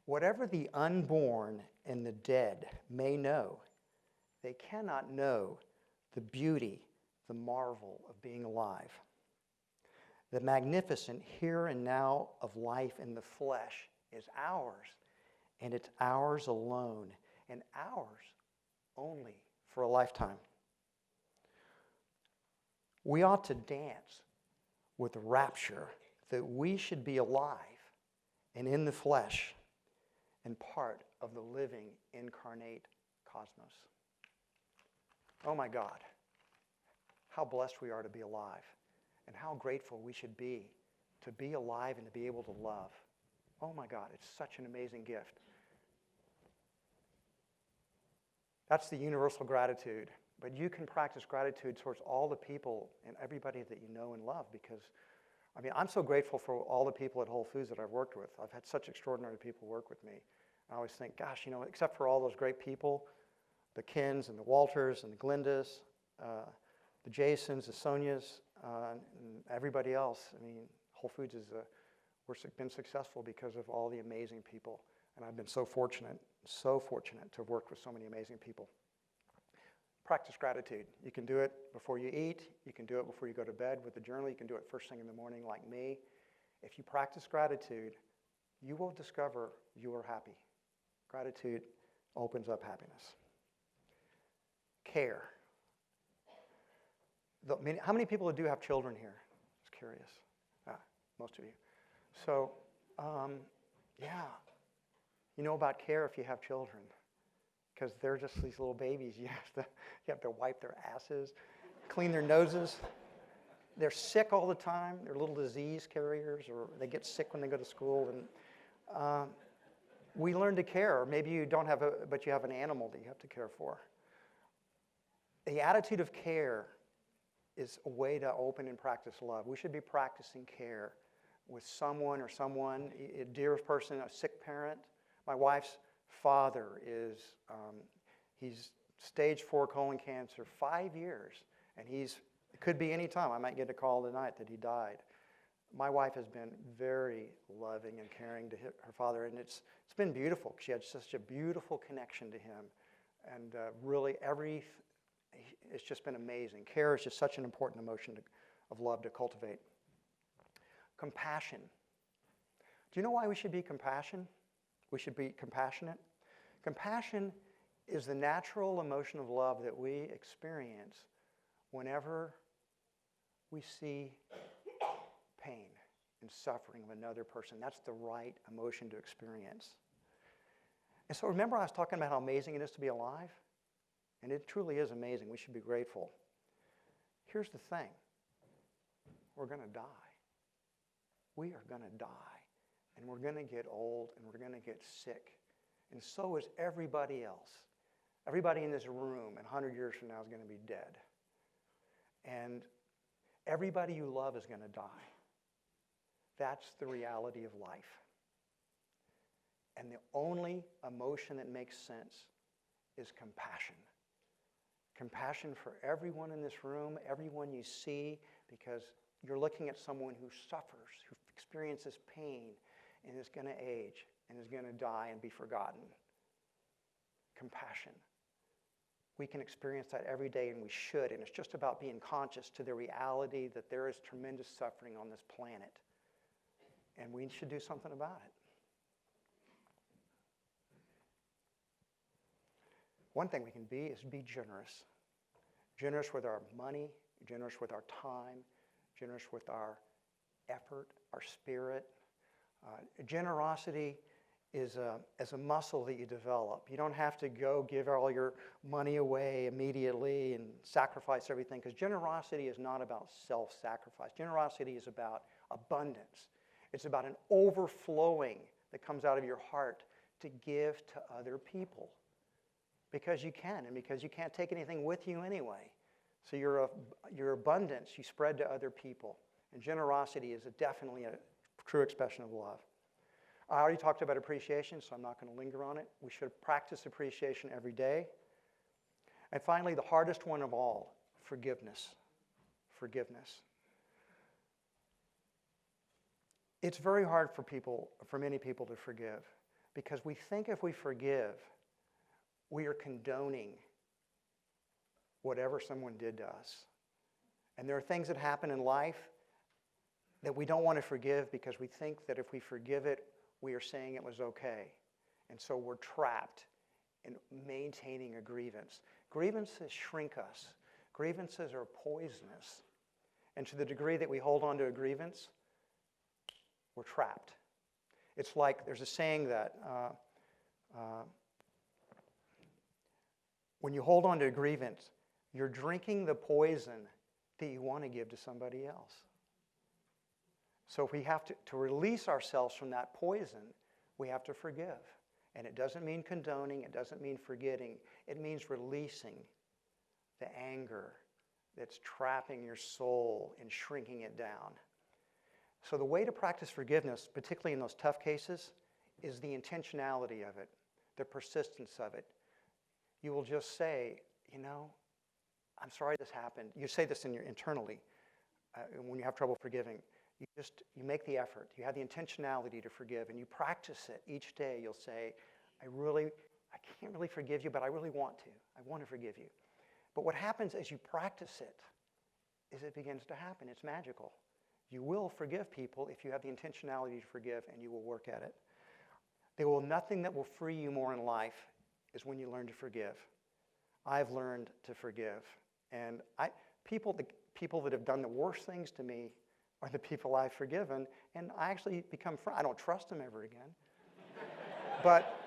Whatever the unborn and the dead may know, they cannot know the beauty, the marvel of being alive. The magnificent here and now of life in the flesh is ours, and it's ours alone, and ours only for a lifetime. We ought to dance with rapture that we should be alive and in the flesh and part of the living incarnate cosmos. Oh my God, how blessed we are to be alive. And how grateful we should be to be alive and to be able to love. Oh my God, it's such an amazing gift. That's the universal gratitude. But you can practice gratitude towards all the people and everybody that you know and love because, I'm so grateful for all the people at Whole Foods that I've worked with. I've had such extraordinary people work with me. I always think, gosh, except for all those great people, the Kens and the Walters and the Glindas, the Jasons, the Sonias, and everybody else. Whole Foods is been successful because of all the amazing people. And I've been so fortunate to have worked with so many amazing people. Practice gratitude. You can do it before you eat. You can do it before you go to bed with a journal. You can do it first thing in the morning like me. If you practice gratitude, you will discover you are happy. Gratitude opens up happiness. Care. How many people do have children here? Just curious. Most of you. So, yeah. You know about care if you have children. Because they're just these little babies. You have to wipe their asses, clean their noses. They're sick all the time. They're little disease carriers, or they get sick when they go to school. And we learn to care. Maybe you don't have but you have an animal that you have to care for. The attitude of care is a way to open and practice love. We should be practicing care with someone, a dear person, a sick parent. My wife's father he's stage 4 colon cancer, 5 years, and it could be any time. I might get a call tonight that he died. My wife has been very loving and caring to her father, and it's been beautiful. She had such a beautiful connection to him, and really it's just been amazing. Care is just such an important emotion of love to cultivate. Compassion. Do you know why we should be compassionate? We should be compassionate. Compassion is the natural emotion of love that we experience whenever we see pain and suffering of another person. That's the right emotion to experience. And so remember I was talking about how amazing it is to be alive? And it truly is amazing. We should be grateful. Here's the thing. We're going to die. We are going to die. And we're going to get old, and we're going to get sick. And so is everybody else. Everybody in this room, 100 years from now, is going to be dead. And everybody you love is going to die. That's the reality of life. And the only emotion that makes sense is compassion. Compassion for everyone in this room, everyone you see, because you're looking at someone who suffers, who experiences pain, and is going to age, and is going to die and be forgotten. Compassion. We can experience that every day, and we should, and it's just about being conscious to the reality that there is tremendous suffering on this planet, and we should do something about it. One thing we can be is be generous. Generous with our money, generous with our time, generous with our effort, our spirit. Generosity is a muscle that you develop. You don't have to go give all your money away immediately and sacrifice everything, because generosity is not about self-sacrifice. Generosity is about abundance. It's about an overflowing that comes out of your heart to give to other people. Because you can, and because you can't take anything with you anyway. So your abundance, you spread to other people. And generosity is definitely a true expression of love. I already talked about appreciation, so I'm not going to linger on it. We should practice appreciation every day. And finally, the hardest one of all, forgiveness. Forgiveness. It's very hard for many people to forgive, because we think if we forgive, we are condoning whatever someone did to us. And there are things that happen in life that we don't want to forgive, because we think that if we forgive it, we are saying it was okay. And so we're trapped in maintaining a grievance. Grievances shrink us. Grievances are poisonous. And to the degree that we hold on to a grievance, we're trapped. It's like there's a saying that when you hold on to a grievance, you're drinking the poison that you want to give to somebody else. So if we have to release ourselves from that poison, we have to forgive. And it doesn't mean condoning, it doesn't mean forgetting. It means releasing the anger that's trapping your soul and shrinking it down. So the way to practice forgiveness, particularly in those tough cases, is the intentionality of it, the persistence of it. You will just say, I'm sorry this happened. You say this internally when you have trouble forgiving. you make the effort. You have the intentionality to forgive, and you practice it each day. You'll say, I can't really forgive you, but I really want to. I want to forgive you. But what happens as you practice it is it begins to happen. It's magical. You will forgive people if you have the intentionality to forgive, and you will work at it. Nothing that will free you more in life is when you learn to forgive. I've learned to forgive. And people that have done the worst things to me are the people I've forgiven, and I actually become friends. I don't trust them ever again. But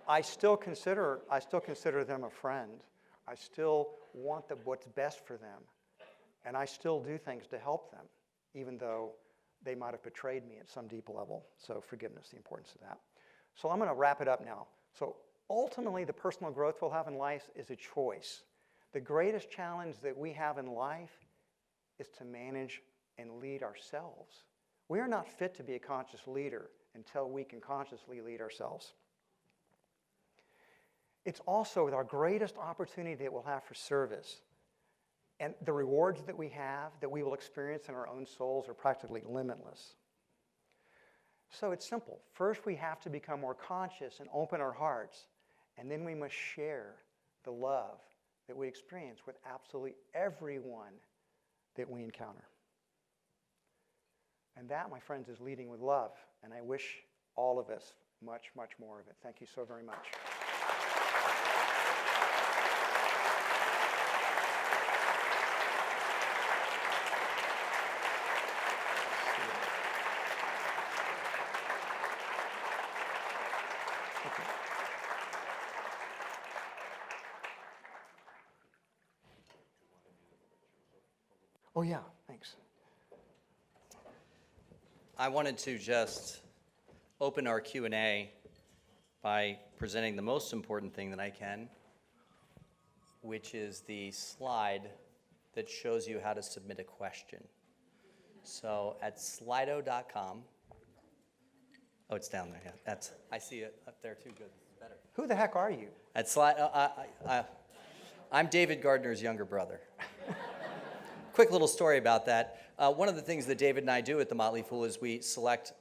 I still consider them a friend. I still want what's best for them. And I still do things to help them, even though they might have betrayed me at some deep level. So forgiveness, the importance of that. So I'm going to wrap it up now. So ultimately, the personal growth we'll have in life is a choice. The greatest challenge that we have in life is to manage and lead ourselves. We are not fit to be a conscious leader until we can consciously lead ourselves. It's also our greatest opportunity that we'll have for service. And the rewards that we have, that we will experience in our own souls, are practically limitless. So it's simple. First, we have to become more conscious and open our hearts, and then we must share the love that we experience with absolutely everyone that we encounter. And that, my friends, is leading with love, and I wish all of us much, much more of it. Thank you so very much. Oh, yeah, thanks.
I wanted to just open our Q&A by presenting the most important thing that I can, which is the slide that shows you how to submit a question. So at slido.com, oh, it's down there, yeah. I see it up there too, good, better.
Who the heck are you?
At I'm David Gardner's younger brother. Quick little story about that. One of the things that David and I do at The Motley Fool is we select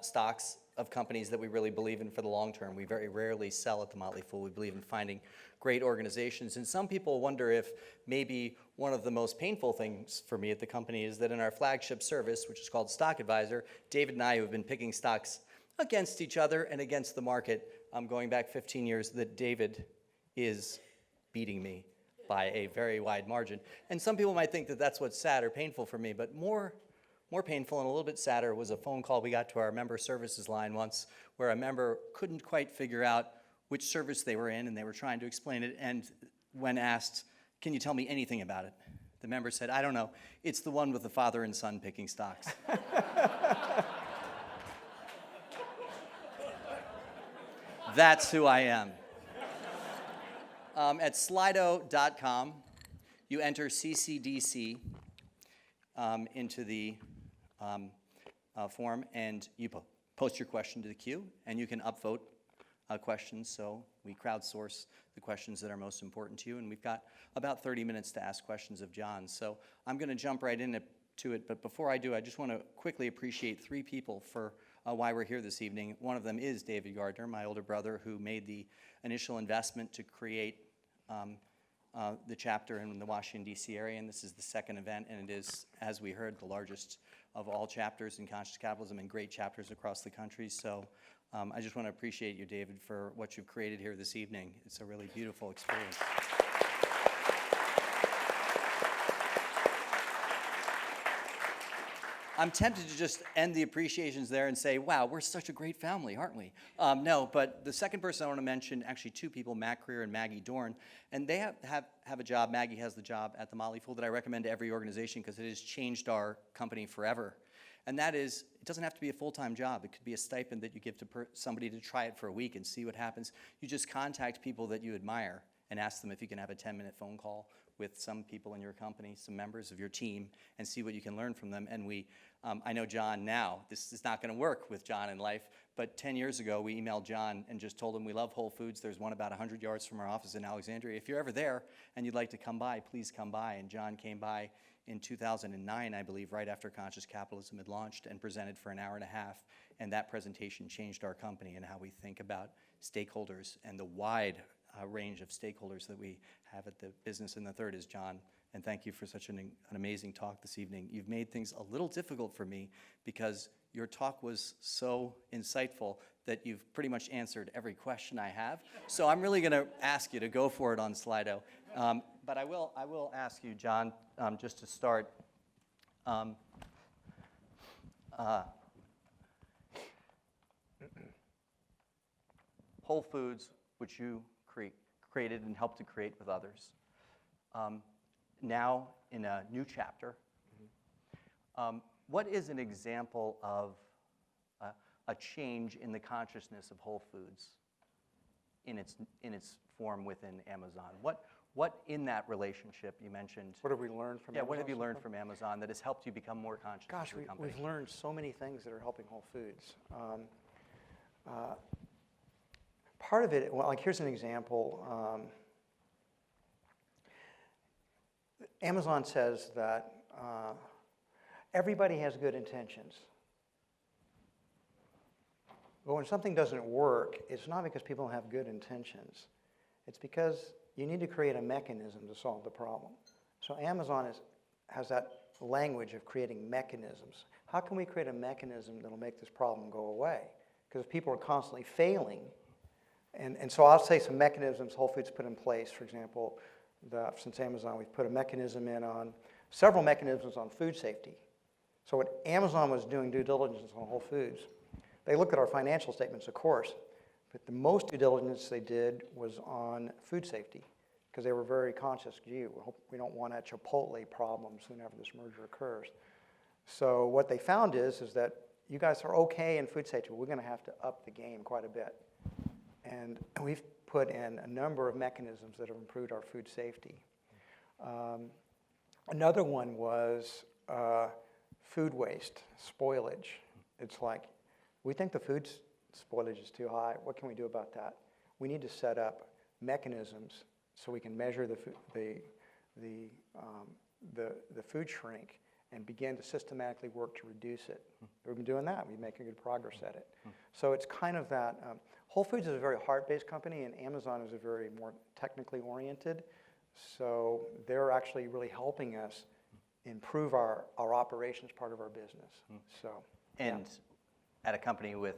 stocks of companies that we really believe in for the long term. We very rarely sell at The Motley Fool. We believe in finding great organizations. And some people wonder if maybe one of the most painful things for me at the company is that in our flagship service, which is called Stock Advisor, David and I have been picking stocks against each other and against the market going back 15 years, that David is beating me by a very wide margin. And some people might think that that's what's sad or painful for me, but more painful and a little bit sadder was a phone call we got to our member services line once where a member couldn't quite figure out which service they were in, and they were trying to explain it, and when asked, "Can you tell me anything about it?" the member said, "I don't know, it's the one with the father and son picking stocks." That's who I am. At slido.com, you enter CCDC into the form, and you post your question to the queue, and you can upvote questions, so we crowdsource the questions that are most important to you, and we've got about 30 minutes to ask questions of John. So I'm going to jump right into it, but before I do, I just want to quickly appreciate 3 people for why we're here this evening. One of them is David Gardner, my older brother, who made the initial investment to create the chapter in the Washington, D.C. area, and this is the second event, and it is, as we heard, the largest of all chapters in conscious capitalism and great chapters across the country. So I just want to appreciate you, David, for what you've created here this evening. It's a really beautiful experience. I'm tempted to just end the appreciations there and say, wow, we're such a great family, aren't we? No, but the second person I want to mention, actually 2 people, Matt Creer and Maggie Dorn, and they have a job. Maggie has the job at the Motley Fool that I recommend to every organization because it has changed our company forever. And that is, it doesn't have to be a full-time job. It could be a stipend that you give to somebody to try it for a week and see what happens. You just contact people that you admire and ask them if you can have a 10-minute phone call with some people in your company, some members of your team, and see what you can learn from them. And I know John now, this is not going to work with John in life, but 10 years ago we emailed John and just told him we love Whole Foods. There's one about 100 yards from our office in Alexandria. If you're ever there and you'd like to come by, please come by. And John came by in 2009, I believe, right after Conscious Capitalism had launched, and presented for an hour and a half. And that presentation changed our company and how we think about stakeholders and the wide range of stakeholders that we have at the business. And the third is John. And thank you for such an amazing talk this evening. You've made things a little difficult for me because your talk was so insightful that you've pretty much answered every question I have. So I'm really going to ask you to go for it on Slido. But I will ask you, John, just to start. Whole Foods, which you created and helped to create with others, now in a new chapter. What is an example of a change in the consciousness of Whole Foods in its form within Amazon? What in that relationship you mentioned?
What have we learned from Amazon?
What have you learned from Amazon that has helped you become more conscious
Gosh,
of the company?
we've learned so many things that are helping Whole Foods. Part of it, well, like here's an example. Amazon says that everybody has good intentions. But when something doesn't work, it's not because people don't have good intentions. It's because you need to create a mechanism to solve the problem. So Amazon has that language of creating mechanisms. How can we create a mechanism that will make this problem go away? Because if people are constantly failing, and so I'll say some mechanisms Whole Foods put in place. For example, since Amazon, we've put a mechanism in on, several mechanisms on food safety. So what Amazon was doing due diligence on Whole Foods, they looked at our financial statements, of course, but the most due diligence they did was on food safety, because they were very conscious, gee, we don't want a Chipotle problem whenever this merger occurs. So what they found is that you guys are okay in food safety, but we're going to have to up the game quite a bit. And we've put in a number of mechanisms that have improved our food safety. Another one was food waste, spoilage. It's like, we think the food spoilage is too high. What can we do about that? We need to set up mechanisms so we can measure the food shrink and begin to systematically work to reduce it. We've been doing that. We're making good progress at it. So it's kind of that. Whole Foods is a very heart-based company, and Amazon is a very more technically oriented. So they're actually really helping us improve our operations part of our business. So,
and at a company with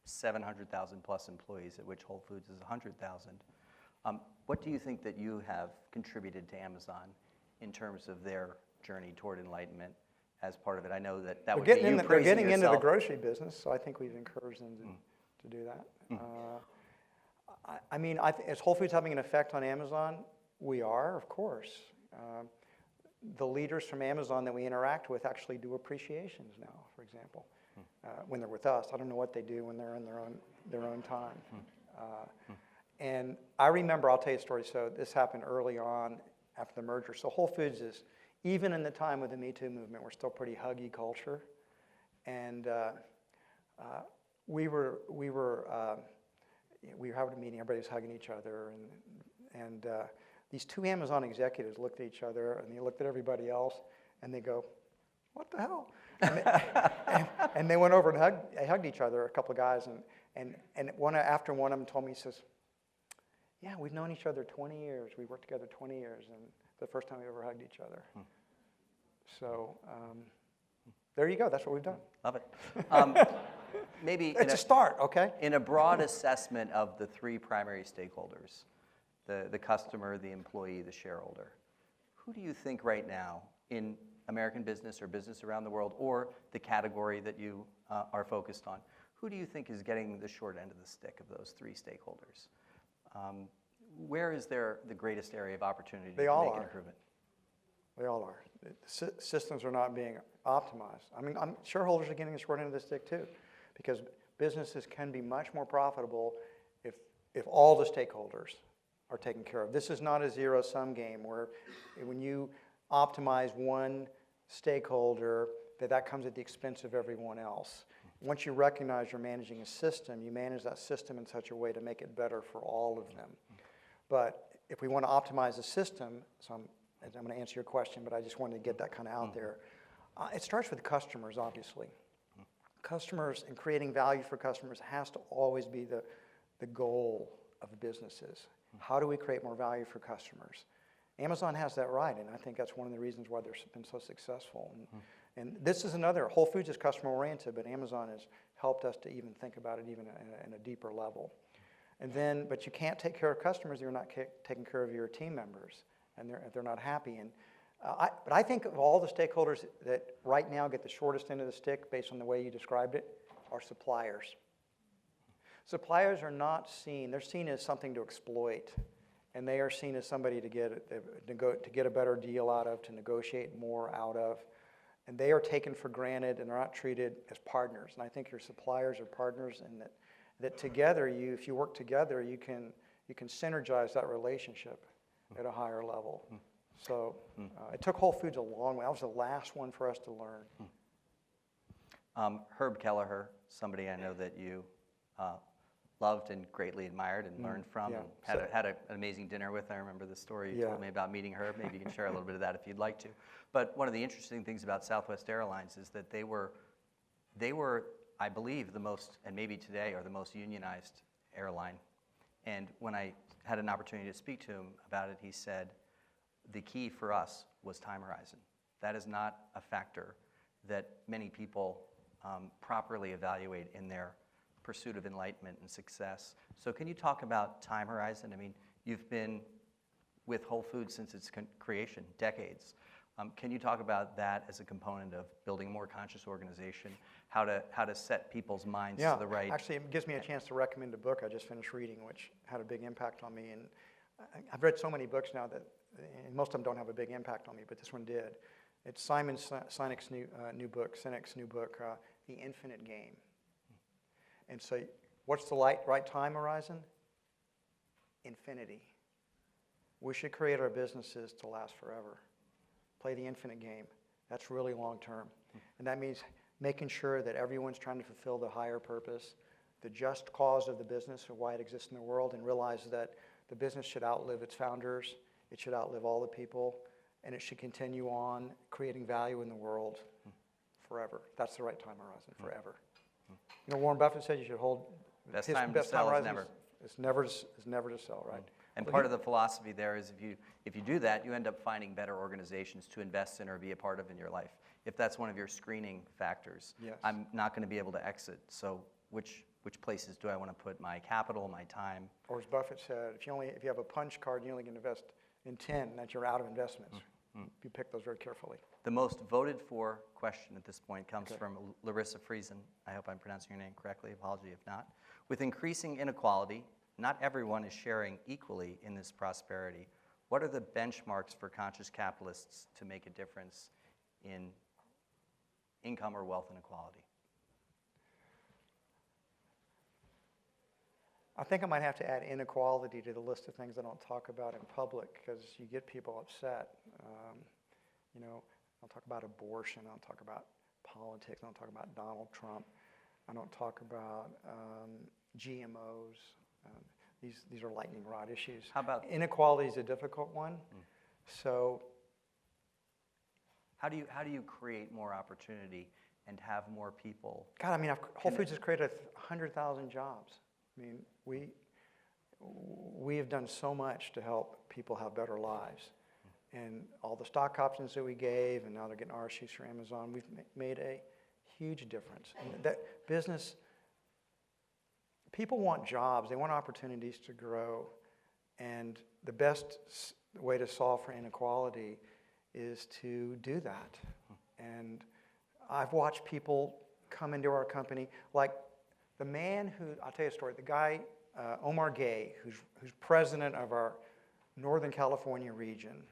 700,000 plus employees, at which Whole Foods is 100,000, what do you think that you have contributed to Amazon in terms of their journey toward enlightenment as part of it? I know that would be you praising yourself.
They're getting into the grocery business, so I think we've encouraged them to do that. I mean, is Whole Foods having an effect on Amazon? We are, of course. The leaders from Amazon that we interact with actually do appreciations now, for example, when they're with us. I don't know what they do when they're in their own time. And I remember, I'll tell you a story. So this happened early on after the merger. So Whole Foods is, even in the time of the Me Too movement, we're still pretty huggy culture. And we were having a meeting, everybody was hugging each other, and these two Amazon executives looked at each other, and they looked at everybody else, and they go, "What the hell?" And they went over and hugged each other, a couple of guys, and after one of them told me, he says, "Yeah, we've known each other 20 years. We worked together 20 years, and the first time we ever hugged each other." So there you go. That's what we've done.
Love it. Maybe
it's a start, okay?
In a broad assessment of the three primary stakeholders, the customer, the employee, the shareholder, who do you think right now in American business or business around the world, or the category that you are focused on, who do you think is getting the short end of the stick of those three stakeholders? Where is there the greatest area of opportunity to make an improvement?
They all are. The systems are not being optimized. I mean, shareholders are getting the short end of the stick too, because businesses can be much more profitable if all the stakeholders are taken care of. This is not a zero-sum game where when you optimize one stakeholder, that comes at the expense of everyone else. Once you recognize you're managing a system, you manage that system in such a way to make it better for all of them. But if we want to optimize the system, I'm going to answer your question, but I just wanted to get that kind of out there. It starts with customers, obviously. Customers and creating value for customers has to always be the goal of businesses. How do we create more value for customers? Amazon has that right, and I think that's one of the reasons why they've been so successful. And this is another, Whole Foods is customer-oriented, but Amazon has helped us to even think about it even in a deeper level. And then, but you can't take care of customers if you're not taking care of your team members, and they're not happy. And but I think of all the stakeholders that right now get the shortest end of the stick based on the way you described it, are suppliers. Suppliers are not seen, they're seen as something to exploit, and they are seen as somebody to get a better deal out of, to negotiate more out of, and they are taken for granted and they're not treated as partners. And I think your suppliers are partners, and that together, if you work together, you can synergize that relationship at a higher level. So it took Whole Foods a long way. That was the last one for us to learn.
Herb Kelleher, somebody I know that you loved and greatly admired and learned from, and had an amazing dinner with. I remember the story you told me about meeting Herb. Maybe you can share a little bit of that if you'd like to. But one of the interesting things about Southwest Airlines is that they were, I believe, the most, and maybe today, are the most unionized airline. And when I had an opportunity to speak to him about it, he said, the key for us was time horizon. That is not a factor that many people properly evaluate in their pursuit of enlightenment and success. So can you talk about time horizon? I mean, you've been with Whole Foods since its creation, decades. Can you talk about that as a component of building a more conscious organization, how to set people's minds to the right?
Actually, it gives me a chance to recommend a book I just finished reading, which had a big impact on me. And I've read so many books now that, and most of them don't have a big impact on me, but this one did. It's Simon Sinek's new book, The Infinite Game. And so what's the right time horizon? Infinity. We should create our businesses to last forever. Play the infinite game. That's really long term. And that means making sure that everyone's trying to fulfill the higher purpose, the just cause of the business, or why it exists in the world, and realize that the business should outlive its founders, it should outlive all the people, and it should continue on creating value in the world forever. That's the right time horizon, forever. You know, Warren Buffett said you should hold
best time to sell is never.
It's never to sell, right?
And part of the philosophy there is if you do that, you end up finding better organizations to invest in or be a part of in your life. If that's one of your screening factors, I'm not going to be able to exit. So which places do I want to put my capital, my time?
Or as Buffett said, if you have a punch card, you only can invest in 10, that you're out of investments. You pick those very carefully.
The most voted for question at this point comes from Larissa Friesen. I hope I'm pronouncing your name correctly. Apology if not. With increasing inequality, not everyone is sharing equally in this prosperity. What are the benchmarks for conscious capitalists to make a difference in income or wealth inequality?
I think I might have to add inequality to the list of things I don't talk about in public because you get people upset. You know, I'll talk about abortion, I'll talk about politics, I don't talk about Donald Trump, I don't talk about GMOs. These are lightning rod issues.
How about
inequality is a difficult one. So
how do you create more opportunity and have more people?
God, I mean, Whole Foods has created 100,000 jobs. I mean, we have done so much to help people have better lives. And all the stock options that we gave, and now they're getting RSUs for Amazon, we've made a huge difference. And that business, people want jobs, they want opportunities to grow. And the best way to solve for inequality is to do that. And I've watched people come into our company, like the man who, I'll tell you a story, the guy, Omar Gay, who's president of our Northern California region.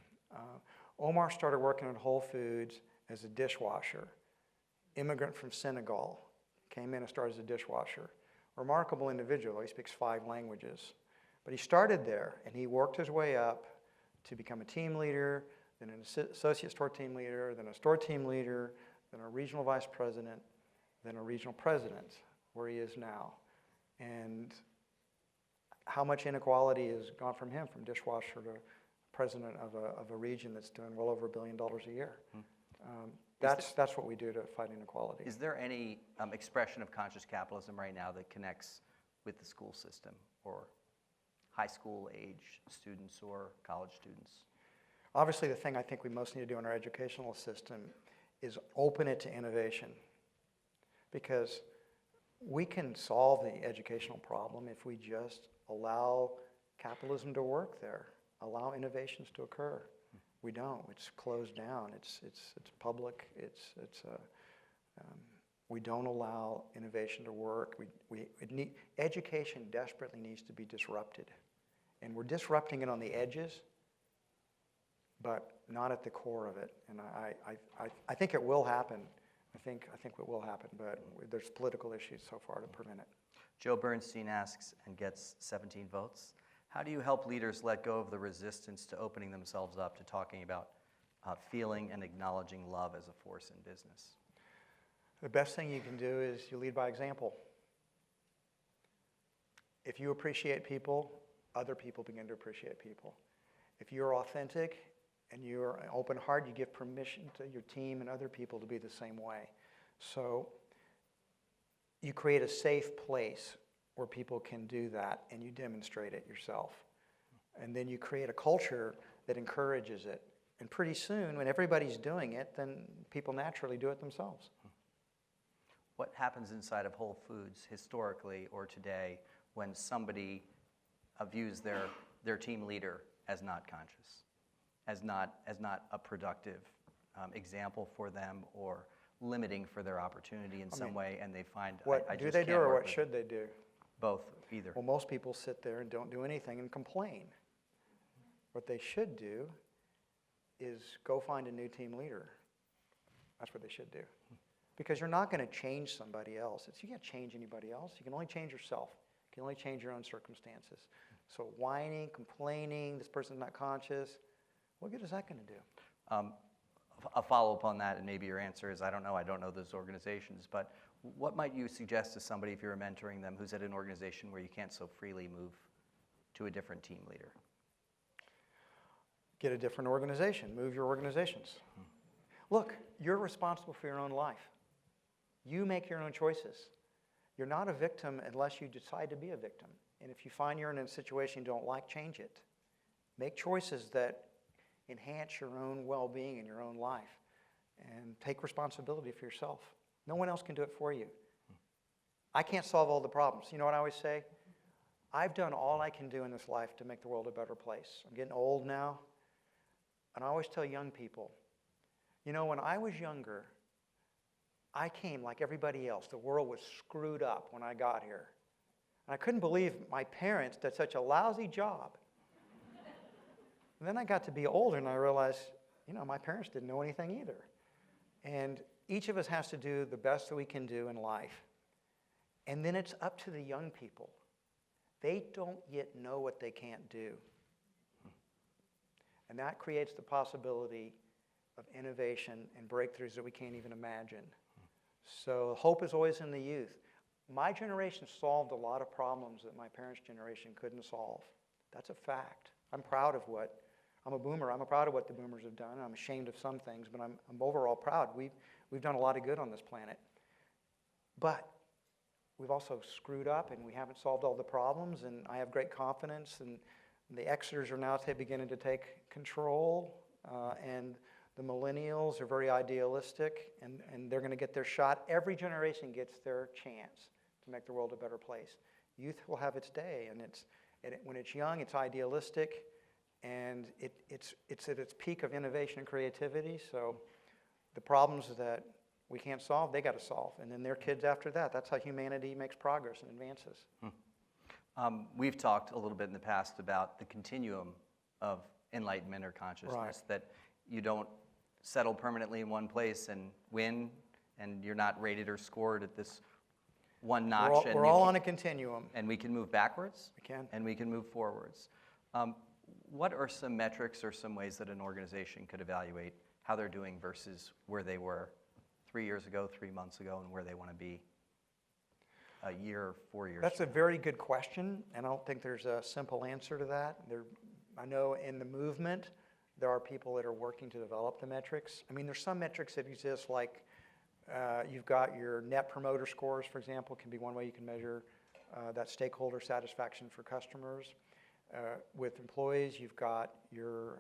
Omar started working at Whole Foods as a dishwasher. Immigrant from Senegal, came in and started as a dishwasher. Remarkable individual, he speaks 5 languages. But he started there, and he worked his way up to become a team leader, then an associate store team leader, then a store team leader, then a regional vice president, then a regional president, where he is now. And how much inequality has gone from him, from dishwasher to president of a region that's doing well over $1 billion a year. That's what we do to fight inequality.
Is there any expression of conscious capitalism right now that connects with the school system or high school age students or college students?
Obviously, the thing I think we most need to do in our educational system is open it to innovation, because we can solve the educational problem if we just allow capitalism to work there, allow innovations to occur. We don't. It's closed down. It's public. We don't allow innovation to work. Education desperately needs to be disrupted, and we're disrupting it on the edges, but not at the core of it. And I think it will happen. I think it will happen, but there's political issues so far to prevent it.
Joe Bernstein asks and gets 17 votes. How do you help leaders let go of the resistance to opening themselves up to talking about feeling and acknowledging love as a force in business?
The best thing you can do is you lead by example. If you appreciate people, other people begin to appreciate people. If you're authentic and you're open heart, you give permission to your team and other people to be the same way. So you create a safe place where people can do that, and you demonstrate it yourself. And then you create a culture that encourages it. And pretty soon, when everybody's doing it, then people naturally do it themselves.
What happens inside of Whole Foods historically or today when somebody views their team leader as not conscious, as not a productive example for them, or limiting for their opportunity in some way, and they find
what
I
do
just
they do,
can't
or
work
what
with
should they do?
both, either.
Well, most people sit there and don't do anything and complain. What they should do is go find a new team leader. That's what they should do. Because you're not going to change somebody else. You can't change anybody else. You can only change yourself. You can only change your own circumstances. So whining, complaining, this person's not conscious, what good is that going to do?
A follow-up on that, and maybe your answer is, I don't know those organizations, but what might you suggest to somebody if you're mentoring them who's at an organization where you can't so freely move to a different team leader?
Get a different organization. Move your organizations. Look, you're responsible for your own life. You make your own choices. You're not a victim unless you decide to be a victim. And if you find you're in a situation you don't like, change it. Make choices that enhance your own well-being in your own life. And take responsibility for yourself. No one else can do it for you. I can't solve all the problems. You know what I always say? I've done all I can do in this life to make the world a better place. I'm getting old now. And I always tell young people, you know, when I was younger, I came like everybody else. The world was screwed up when I got here. And I couldn't believe my parents did such a lousy job. And then I got to be older and I realized, you know, my parents didn't know anything either. And each of us has to do the best that we can do in life. And then it's up to the young people. They don't yet know what they can't do. And that creates the possibility of innovation and breakthroughs that we can't even imagine. So hope is always in the youth. My generation solved a lot of problems that my parents' generation couldn't solve. That's a fact. I'm a boomer. I'm proud of what the boomers have done. I'm ashamed of some things, but I'm overall proud. We've done a lot of good on this planet. But we've also screwed up, and we haven't solved all the problems, and I have great confidence, and the Xers are now beginning to take control, and the millennials are very idealistic, and they're going to get their shot. Every generation gets their chance to make the world a better place. Youth will have its day, and when it's young, it's idealistic, and it's at its peak of innovation and creativity. So the problems that we can't solve, they got to solve. And then their kids after that. That's how humanity makes progress and advances.
We've talked a little bit in the past about the continuum of enlightenment or consciousness,
Right.
that you don't settle permanently in one place and win, and you're not rated or scored at this one notch.
We're all on a continuum.
And we can move backwards.
We can.
And we can move forwards. What are some metrics or some ways that an organization could evaluate how they're doing versus where they were 3 years ago, 3 months ago, and where they want to be a year, 4 years?
That's a very good question, and I don't think there's a simple answer to that. I know in the movement, there are people that are working to develop the metrics. I mean, there's some metrics that exist, like you've got your net promoter scores, for example, can be one way you can measure that stakeholder satisfaction for customers. With employees, you've got your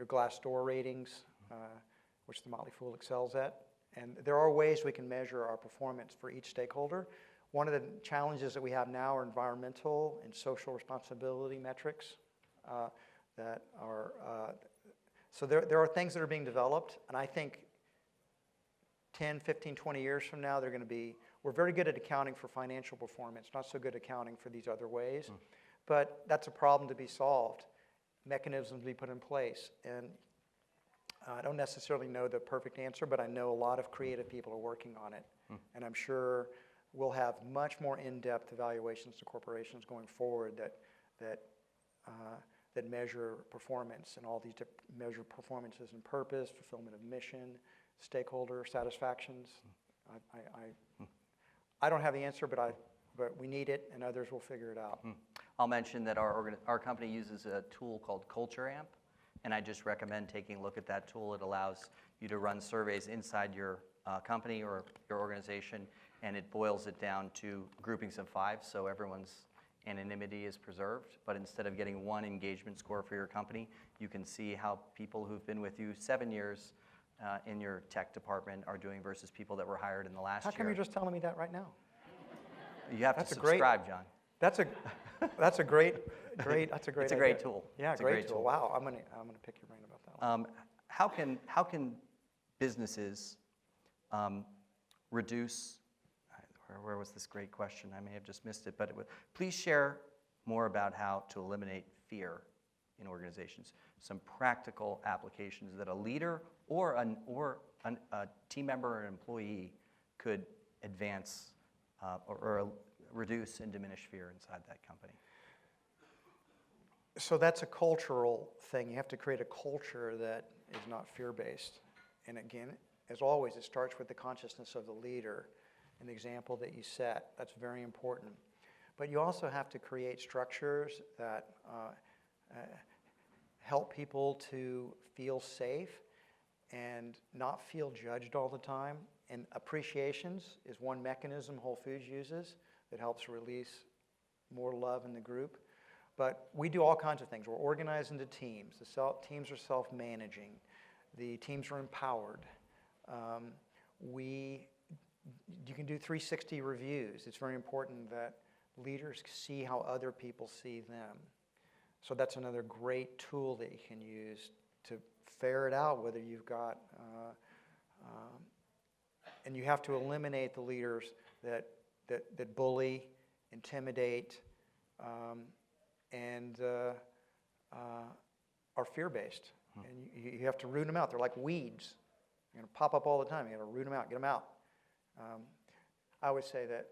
Glassdoor ratings, which the Motley Fool excels at. And there are ways we can measure our performance for each stakeholder. One of the challenges that we have now are environmental and social responsibility metrics that are, so there are things that are being developed, and I think 10, 15, 20 years from now, they're going to be, we're very good at accounting for financial performance, not so good at accounting for these other ways. But that's a problem to be solved, mechanisms to be put in place. And I don't necessarily know the perfect answer, but I know a lot of creative people are working on it. And I'm sure we'll have much more in-depth evaluations to corporations going forward that measure performance, and all these measure performances and purpose, fulfillment of mission, stakeholder satisfactions. I don't have the answer, but we need it, and others will figure it out.
I'll mention that our company uses a tool called Culture Amp, and I just recommend taking a look at that tool. It allows you to run surveys inside your company or your organization, and it boils it down to groupings of 5, so everyone's anonymity is preserved. But instead of getting one engagement score for your company, you can see how people who've been with you 7 years in your tech department are doing versus people that were hired in the last year.
How come you're just telling me that right now?
You have to subscribe, John.
That's a great
It's a great
idea.
tool.
Yeah,
It's a
great tool. Wow, I'm gonna pick your brain about that one.
How can businesses reduce? Where was this great question? I may have just missed it, but please share more about how to eliminate fear in organizations. Some practical applications that a leader or a team member or an employee could advance or reduce and diminish fear inside that company.
So that's a cultural thing. You have to create a culture that is not fear-based. And again, as always, it starts with the consciousness of the leader and the example that you set. That's very important. But you also have to create structures that help people to feel safe and not feel judged all the time. And appreciations is one mechanism Whole Foods uses that helps release more love in the group. But we do all kinds of things. We're organized into teams. The teams are self-managing. The teams are empowered. You can do 360 reviews. It's very important that leaders see how other people see them. So that's another great tool that you can use to ferret out whether you've got, and you have to eliminate the leaders that bully, intimidate, and are fear-based. And you have to root them out. They're like weeds. They're going to pop up all the time. You got to root them out, get them out. I would say that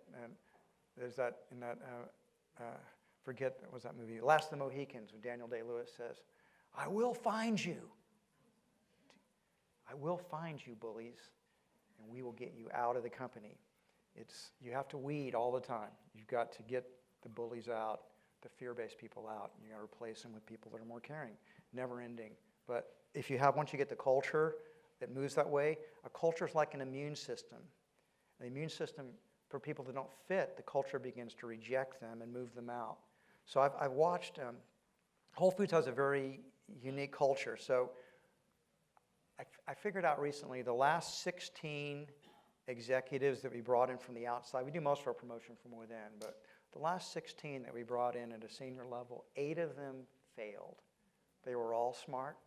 there's that in that forget what was that movie, Last of the Mohicans, when Daniel Day-Lewis says, "I will find you. I will find you, bullies, and we will get you out of the company." You have to weed all the time. You've got to get the bullies out, the fear-based people out, and you got to replace them with people that are more caring. Never ending. But once you get the culture that moves that way, a culture is like an immune system. The immune system, for people that don't fit, the culture begins to reject them and move them out. So I've watched, Whole Foods has a very unique culture. So I figured out recently the last 16 executives that we brought in from the outside, we do most of our promotion from within, but the last 16 that we brought in at a senior level, 8 of them failed. They were all smart.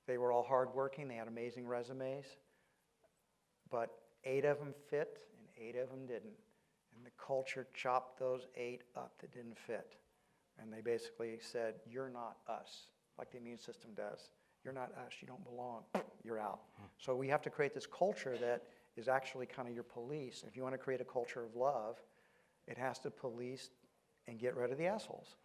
They were all hardworking. They had amazing resumes. But 8 of them fit and 8 of them didn't. And the culture chopped those 8 up that didn't fit. And they basically said, "You're not us," like the immune system does. "You're not us. You don't belong. You're out." So we have to create this culture that is actually kind of your police. If you want to create a culture of love, it has to police and get rid of the assholes.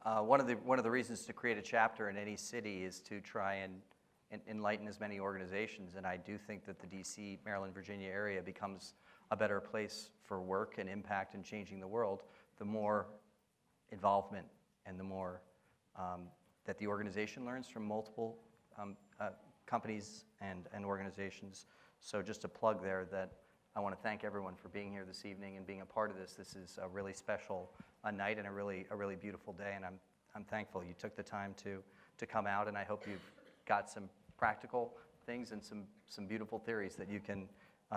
One of the reasons to create a chapter in any city is to try and enlighten as many organizations. And I do think that the DC, Maryland, Virginia area becomes a better place for work and impact and changing the world, the more involvement and the more that the organization learns from multiple companies and organizations. So just a plug there that I want to thank everyone for being here this evening and being a part of this. This is a really special night and a really beautiful day, and I'm thankful you took the time to come out, and I hope you've got some practical things and some beautiful theories that you can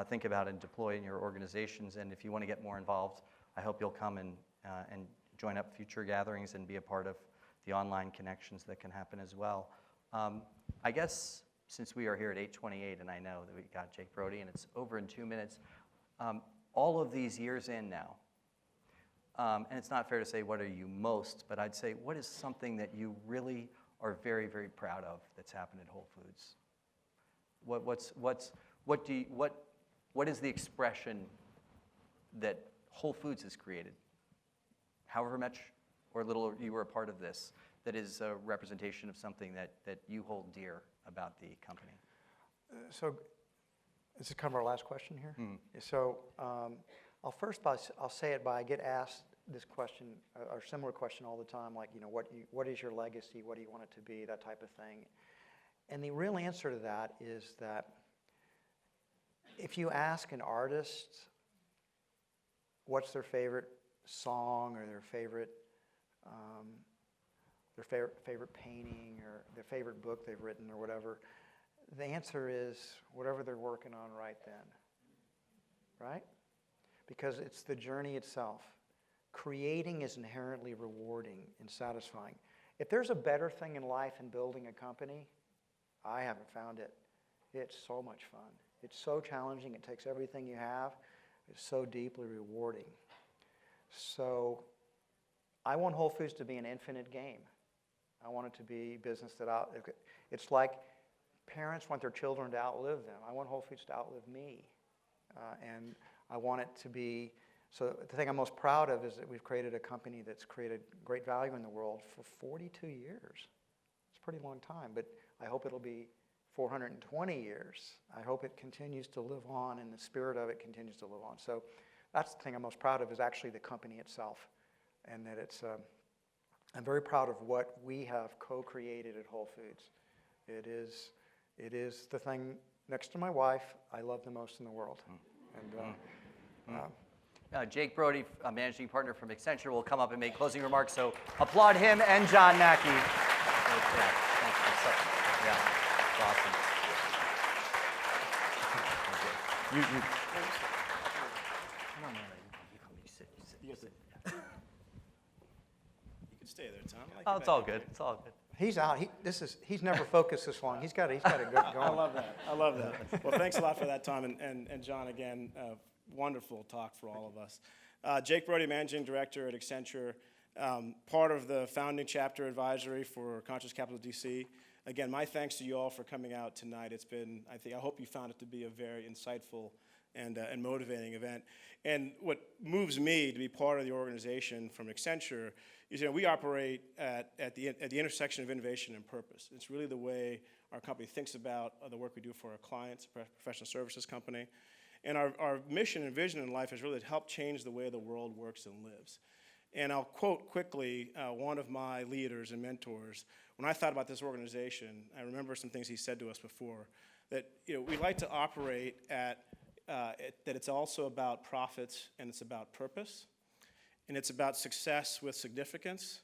think about and deploy in your organizations. And if you want to get more involved, I hope you'll come and join up future gatherings and be a part of the online connections that can happen as well. I guess since we are here at 8:28, and I know that we got Jake Brody, and it's over in 2 minutes, all of these years in now, and it's not fair to say what are you most, but I'd say what is something that you really are very, very proud of that's happened at Whole Foods? What is the expression that Whole Foods has created, however much or little you were a part of this, that is a representation of something that you hold dear about the company?
So this is kind of our last question here.
Mm-hmm.
So I'll say it by, I get asked this question or similar question all the time, like, what is your legacy? What do you want it to be? That type of thing. And the real answer to that is that if you ask an artist what's their favorite song or their favorite painting or their favorite book they've written or whatever, the answer is whatever they're working on right then, right? Because it's the journey itself. Creating is inherently rewarding and satisfying. If there's a better thing in life than building a company, I haven't found it. It's so much fun. It's so challenging. It takes everything you have. It's so deeply rewarding. So I want Whole Foods to be an infinite game. I want it to be business it's like parents want their children to outlive them. I want Whole Foods to outlive me. And I want it to be, so the thing I'm most proud of is that we've created a company that's created great value in the world for 42 years. It's a pretty long time, but I hope it'll be 420 years. I hope it continues to live on and the spirit of it continues to live on. So that's the thing I'm most proud of, is actually the company itself. And that I'm very proud of what we have co-created at Whole Foods. It is the thing, next to my wife, I love the most in the world. And
Jake Brody, a managing partner from Accenture, will come up and make closing remarks. So applaud him and John Mackey. Yeah, awesome. You sit.
You can stay there, Tom.
Oh, it's all good. It's all good.
he's out. He's never focused this long. He's got to go
I
going.
love that. Well, thanks a lot for that, Tom. And John, again, wonderful talk for all of us. Jake Brody, Managing Director at Accenture, part of the founding chapter advisory for Conscious Capital DC. Again, my thanks to you all for coming out tonight. It's been, I hope you found it to be a very insightful and motivating event. And what moves me to be part of the organization from Accenture is, we operate at the intersection of innovation and purpose. It's really the way our company thinks about the work we do for our clients, a professional services company. And our mission and vision in life is really to help change the way the world works and lives. And I'll quote quickly one of my leaders and mentors. When I thought about this organization, I remember some things he said to us before, that we like to operate that it's also about profits and it's about purpose, and it's about success with significance,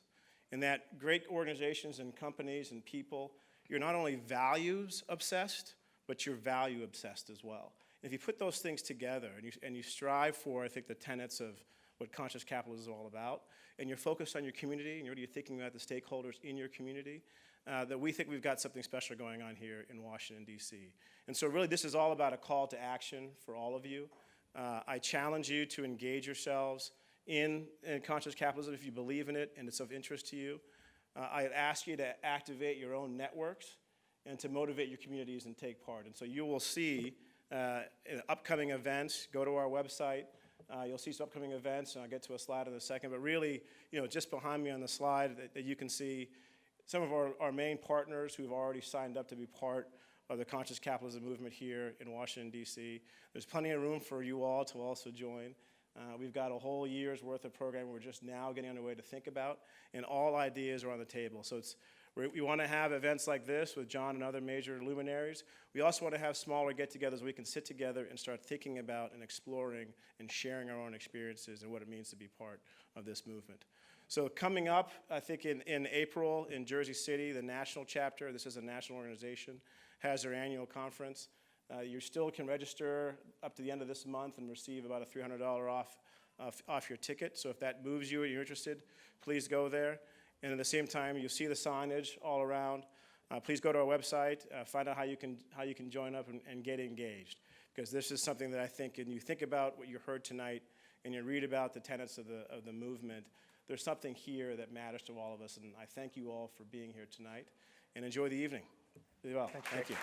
and that great organizations and companies and people, you're not only values obsessed, but you're value obsessed as well. And if you put those things together and you strive for, I think, the tenets of what conscious capitalism is all about, and you're focused on your community, and you're thinking about the stakeholders in your community, that we think we've got something special going on here in Washington, D.C. And so really this is all about a call to action for all of you. I challenge you to engage yourselves in conscious capitalism if you believe in it and it's of interest to you. I ask you to activate your own networks and to motivate your communities and take part. And so you will see upcoming events. Go to our website. You'll see some upcoming events, and I'll get to a slide in a second. But really, just behind me on the slide that you can see some of our main partners who've already signed up to be part of the conscious capitalism movement here in Washington, D.C. There's plenty of room for you all to also join. We've got a whole year's worth of program we're just now getting underway to think about, and all ideas are on the table. So we want to have events like this with John and other major luminaries. We also want to have smaller get-togethers where we can sit together and start thinking about and exploring and sharing our own experiences and what it means to be part of this movement. So coming up, I think in April in Jersey City, the national chapter, this is a national organization, has their annual conference. You still can register up to the end of this month and receive about a $300 off your ticket. So if that moves you and you're interested, please go there. And at the same time, you'll see the signage all around. Please go to our website, find out how you can join up and get engaged. Because this is something that I think, and you think about what you heard tonight, and you read about the tenets of the movement, there's something here that matters to all of us. And I thank you all for being here tonight. And enjoy the evening. Be well.
Thank you.
Thank you.